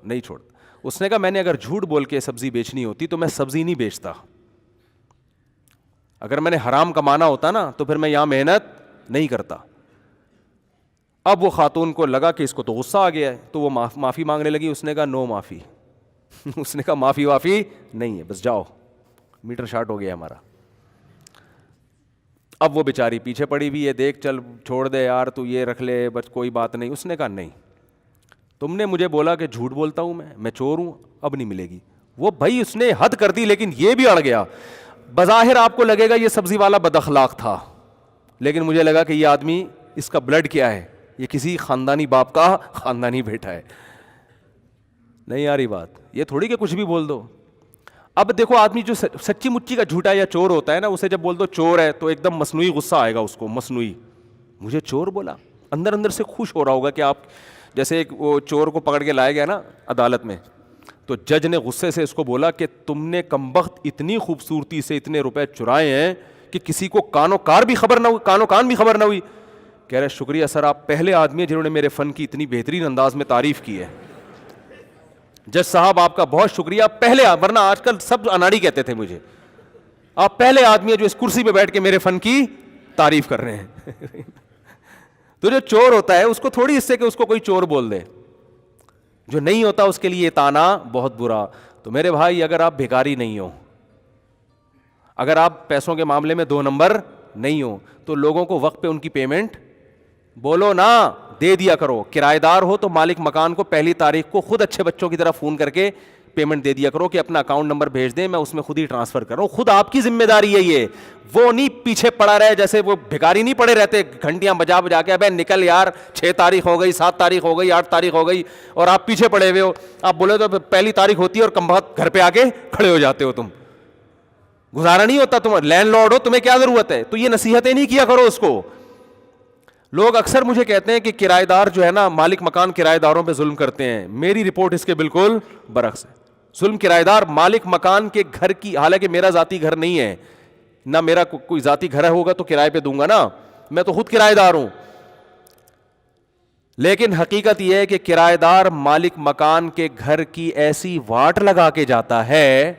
نہیں چھوڑتا. اس نے کہا میں نے اگر جھوٹ بول کے سبزی بیچنی ہوتی تو میں سبزی نہیں بیچتا, اگر میں نے حرام کمانا ہوتا نا تو پھر میں یہاں محنت نہیں کرتا. اب وہ خاتون کو لگا کہ اس کو تو غصہ آ گیا ہے, تو وہ معافی مانگنے لگی. اس نے کہا نو معافی. اس نے کہا معافی وافی نہیں ہے, بس جاؤ, میٹر شارٹ ہو گیا ہمارا. اب وہ بیچاری پیچھے پڑی ہوئی ہے, دیکھ چل چھوڑ دے یار تو یہ رکھ لے بس کوئی بات نہیں. اس نے کہا نہیں, تم نے مجھے بولا کہ جھوٹ بولتا ہوں میں چور ہوں, اب نہیں ملے گی. وہ بھائی اس نے حد کر دی, لیکن یہ بھی اڑ گیا. بظاہر آپ کو لگے گا یہ سبزی والا بد اخلاق تھا, لیکن مجھے لگا کہ یہ آدمی اس کا بلڈ کیا ہے, یہ کسی خاندانی باپ کا خاندانی بیٹا ہے. نہیں آ رہی بات, یہ تھوڑی کہ کچھ بھی بول دو. اب دیکھو آدمی جو سچی مچی کا جھوٹا یا چور ہوتا ہے نا, اسے جب بول دو چور ہے تو ایک دم مصنوعی غصہ آئے گا اس کو, مصنوعی مجھے چور بولا. اندر اندر سے خوش ہو رہا ہوگا کہ آپ جیسے ایک وہ چور کو پکڑ کے لایا گیا نا عدالت میں, تو جج نے غصے سے اس کو بولا کہ تم نے کمبخت اتنی خوبصورتی سے اتنے روپے چرائے ہیں کہ کسی کو کان و کان بھی خبر نہ ہوئی. کہہ رہے شکریہ سر, آپ پہلے آدمی ہیں جنہوں نے میرے فن کی اتنی بہترین انداز میں تعریف کی ہے. جج صاحب آپ کا بہت شکریہ, پہلے, ورنہ آج کل سب اناڑی کہتے تھے مجھے, آپ پہلے آدمی ہیں جو اس کرسی پہ بیٹھ کے میرے فن کی تعریف کر رہے ہیں. تو جو چور ہوتا ہے اس کو تھوڑی اس سے کہ اس کو کوئی چور بول دے, جو نہیں ہوتا اس کے لیے تانا بہت برا. تو میرے بھائی اگر آپ بھکاری نہیں ہو, اگر آپ پیسوں کے معاملے میں 2 نمبر نہیں ہو, تو لوگوں کو وقت پہ ان کی پیمنٹ بولو نا دے دیا کرو. کرایہ دار ہو تو مالک مکان کو پہلی تاریخ کو خود اچھے بچوں کی طرح فون کر کے پیمنٹ دے دیا کرو کہ اپنا اکاؤنٹ نمبر بھیج دیں, میں اس میں خود ہی ٹرانسفر کر رہا ہوں. خود آپ کی ذمہ داری ہے یہ, وہ نہیں پیچھے پڑا رہے جیسے وہ بھکاری نہیں پڑے رہتے گھنٹیاں بجا بجا کے, ابے نکل یار 6 تاریخ ہو گئی, 7 تاریخ ہو گئی, 8 تاریخ ہو گئی, اور آپ پیچھے پڑے ہوئے ہو. آپ بولے تو پہلی تاریخ ہوتی ہے اور کم بخت گھر پہ آ کے کھڑے ہو جاتے ہو. تم گزارا نہیں ہوتا, تم لینڈ لارڈ ہو, تمہیں کیا ضرورت ہے. تو یہ نصیحتیں نہیں کیا کرو اس کو. لوگ اکثر مجھے کہتے ہیں کہ کرایہ دار جو ہے نا, مالک مکان کرایہ داروں پہ ظلم کرتے ہیں. میری رپورٹ اس کے بالکل برعکس ہے. ظلم کرایہ دار مالک مکان کے گھر کی, حالانکہ میرا ذاتی گھر نہیں ہے, نہ میرا کوئی ذاتی گھر ہوگا تو کرائے پہ دوں گا نا, میں تو خود کرایہ دار ہوں. لیکن حقیقت یہ ہے کہ کرایہ دار مالک مکان کے گھر کی ایسی واٹ لگا کے جاتا ہے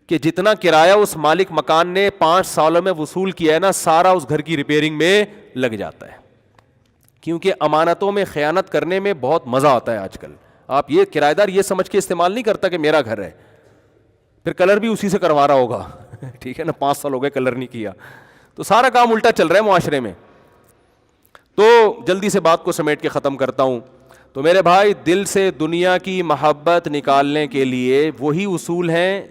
کہ جتنا کرایہ اس مالک مکان نے 5 سالوں میں وصول کیا ہے نا, سارا اس گھر کی ریپیئرنگ میں لگ جاتا ہے. کیونکہ امانتوں میں خیانت کرنے میں بہت مزہ آتا ہے آج کل. آپ یہ کرایہ دار یہ سمجھ کے استعمال نہیں کرتا کہ میرا گھر ہے, پھر کلر بھی اسی سے کروا رہا ہوگا. ٹھیک ہے نا, 5 سال ہو گئے کلر نہیں کیا, تو سارا کام الٹا چل رہا ہے معاشرے میں. تو جلدی سے بات کو سمیٹ کے ختم کرتا ہوں. تو میرے بھائی, دل سے دنیا کی محبت نکالنے کے لیے وہی اصول ہیں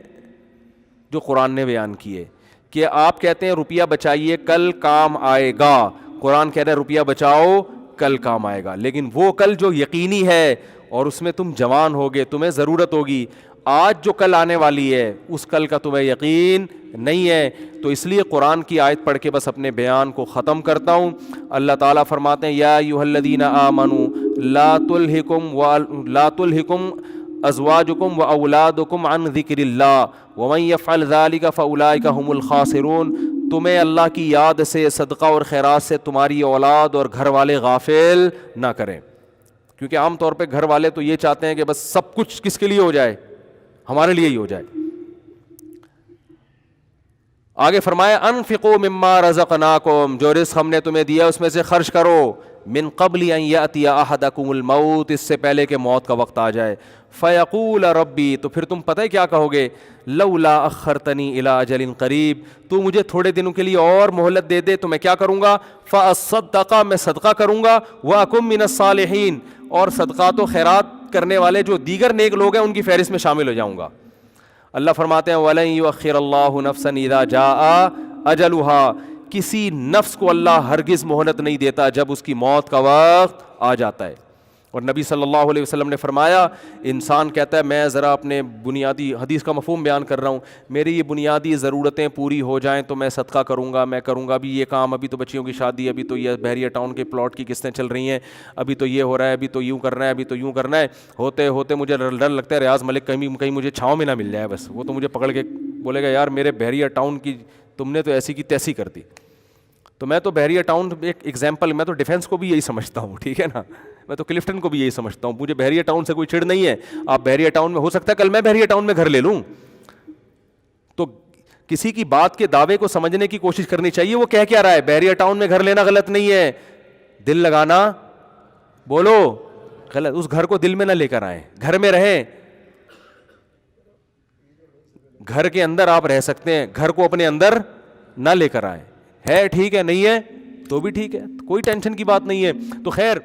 جو قرآن نے بیان کیے. کہ آپ کہتے ہیں روپیہ بچائیے کل کام آئے گا, قرآن کہہ رہا ہے روپیہ بچاؤ کل کام آئے گا. لیکن وہ کل جو یقینی ہے اور اس میں تم جوان ہوگے, تمہیں ضرورت ہوگی. آج جو کل آنے والی ہے اس کل کا تمہیں یقین نہیں ہے. تو اس لیے قرآن کی آیت پڑھ کے بس اپنے بیان کو ختم کرتا ہوں. اللہ تعالیٰ فرماتے ہیں یا ایھا الذین آمنوا لا تلہکم ازواجکم واولادکم عن ذکر اللہ ومن یفعل ذلک فاولئک هم الخاسرون. تمہیں اللہ کی یاد سے, صدقہ اور خیرات سے تمہاری اولاد اور گھر والے غافل نہ کریں. کیونکہ عام طور پہ گھر والے تو یہ چاہتے ہیں کہ بس سب کچھ کس کے لیے ہو جائے, ہمارے لیے ہی ہو جائے. آگے فرمایا انفقوا مما رزقناکم، جو رزق ہم نے تمہیں دیا اس میں سے خرچ کرو، من قبل ان یاتی احدکم الموت، اس سے پہلے کہ موت کا وقت آ جائے، فیقول ربی، تو پھر تم پتہ ہے کیا کہو گے، لولا اخرتنی الی اجل قریب، تو مجھے تھوڑے دنوں کے لیے اور مہلت دے دے تو میں کیا کروں گا، فاصدق، میں صدقہ کروں گا، واکم من الصالحین، اور صدقات و خیرات کرنے والے جو دیگر نیک لوگ ہیں ان کی فہرست میں شامل ہو جاؤں گا۔ اللہ فرماتے ہیں وَلَن يُؤَخِّرَ اللَّهُ نَفْسًا إِذَا جَاءَ أَجَلُهَا، کسی نفس کو اللہ ہرگز مہلت نہیں دیتا جب اس کی موت کا وقت آ جاتا ہے۔ اور نبی صلی اللہ علیہ وسلم نے فرمایا، انسان کہتا ہے میں ذرا اپنے بنیادی، حدیث کا مفہوم بیان کر رہا ہوں، میری یہ بنیادی ضرورتیں پوری ہو جائیں تو میں صدقہ کروں گا، میں کروں گا، ابھی یہ کام، ابھی تو بچیوں کی شادی، ابھی تو یہ بحریہ ٹاؤن کے پلاٹ کی قسطیں چل رہی ہیں، ابھی تو یہ ہو رہا ہے، ابھی تو یوں کرنا ہے، ابھی تو یوں کرنا ہے، ہوتے ہوتے مجھے ڈر لگتا ہے ریاض ملک کہیں مجھے چھاؤں میں نہ مل جائے، بس وہ تو مجھے پکڑ کے بولے گا یار میرے بحریہ ٹاؤن کی تم نے تو ایسی کی تیسی کر دی۔ تو میں تو بحریہ ٹاؤن ایک ایگزامپل، میں تو ڈیفینس کو بھی یہی سمجھتا ہوں، ٹھیک ہے نا، میں تو کلفٹن کو بھی یہی سمجھتا ہوں، مجھے بحریہ ٹاؤن سے کوئی چڑ نہیں ہے۔ آپ بحریہ ٹاؤن میں، ہو سکتا ہے کل میں بحریہ ٹاؤن میں گھر لے لوں، تو کسی کی بات کے دعوے کو سمجھنے کی کوشش کرنی چاہیے، وہ کہہ کیا رہا ہے، بحریہ ٹاؤن میں گھر لینا غلط نہیں ہے، دل لگانا بولو غلط، اس گھر کو دل میں نہ لے کر آئیں، گھر میں رہیں، گھر کے اندر آپ رہ سکتے ہیں، گھر کو اپنے اندر نہ لے کر آئیں، ہے ٹھیک ہے، نہیں ہے تو بھی ٹھیک ہے، کوئی ٹینشن کی بات نہیں ہے۔ تو خیر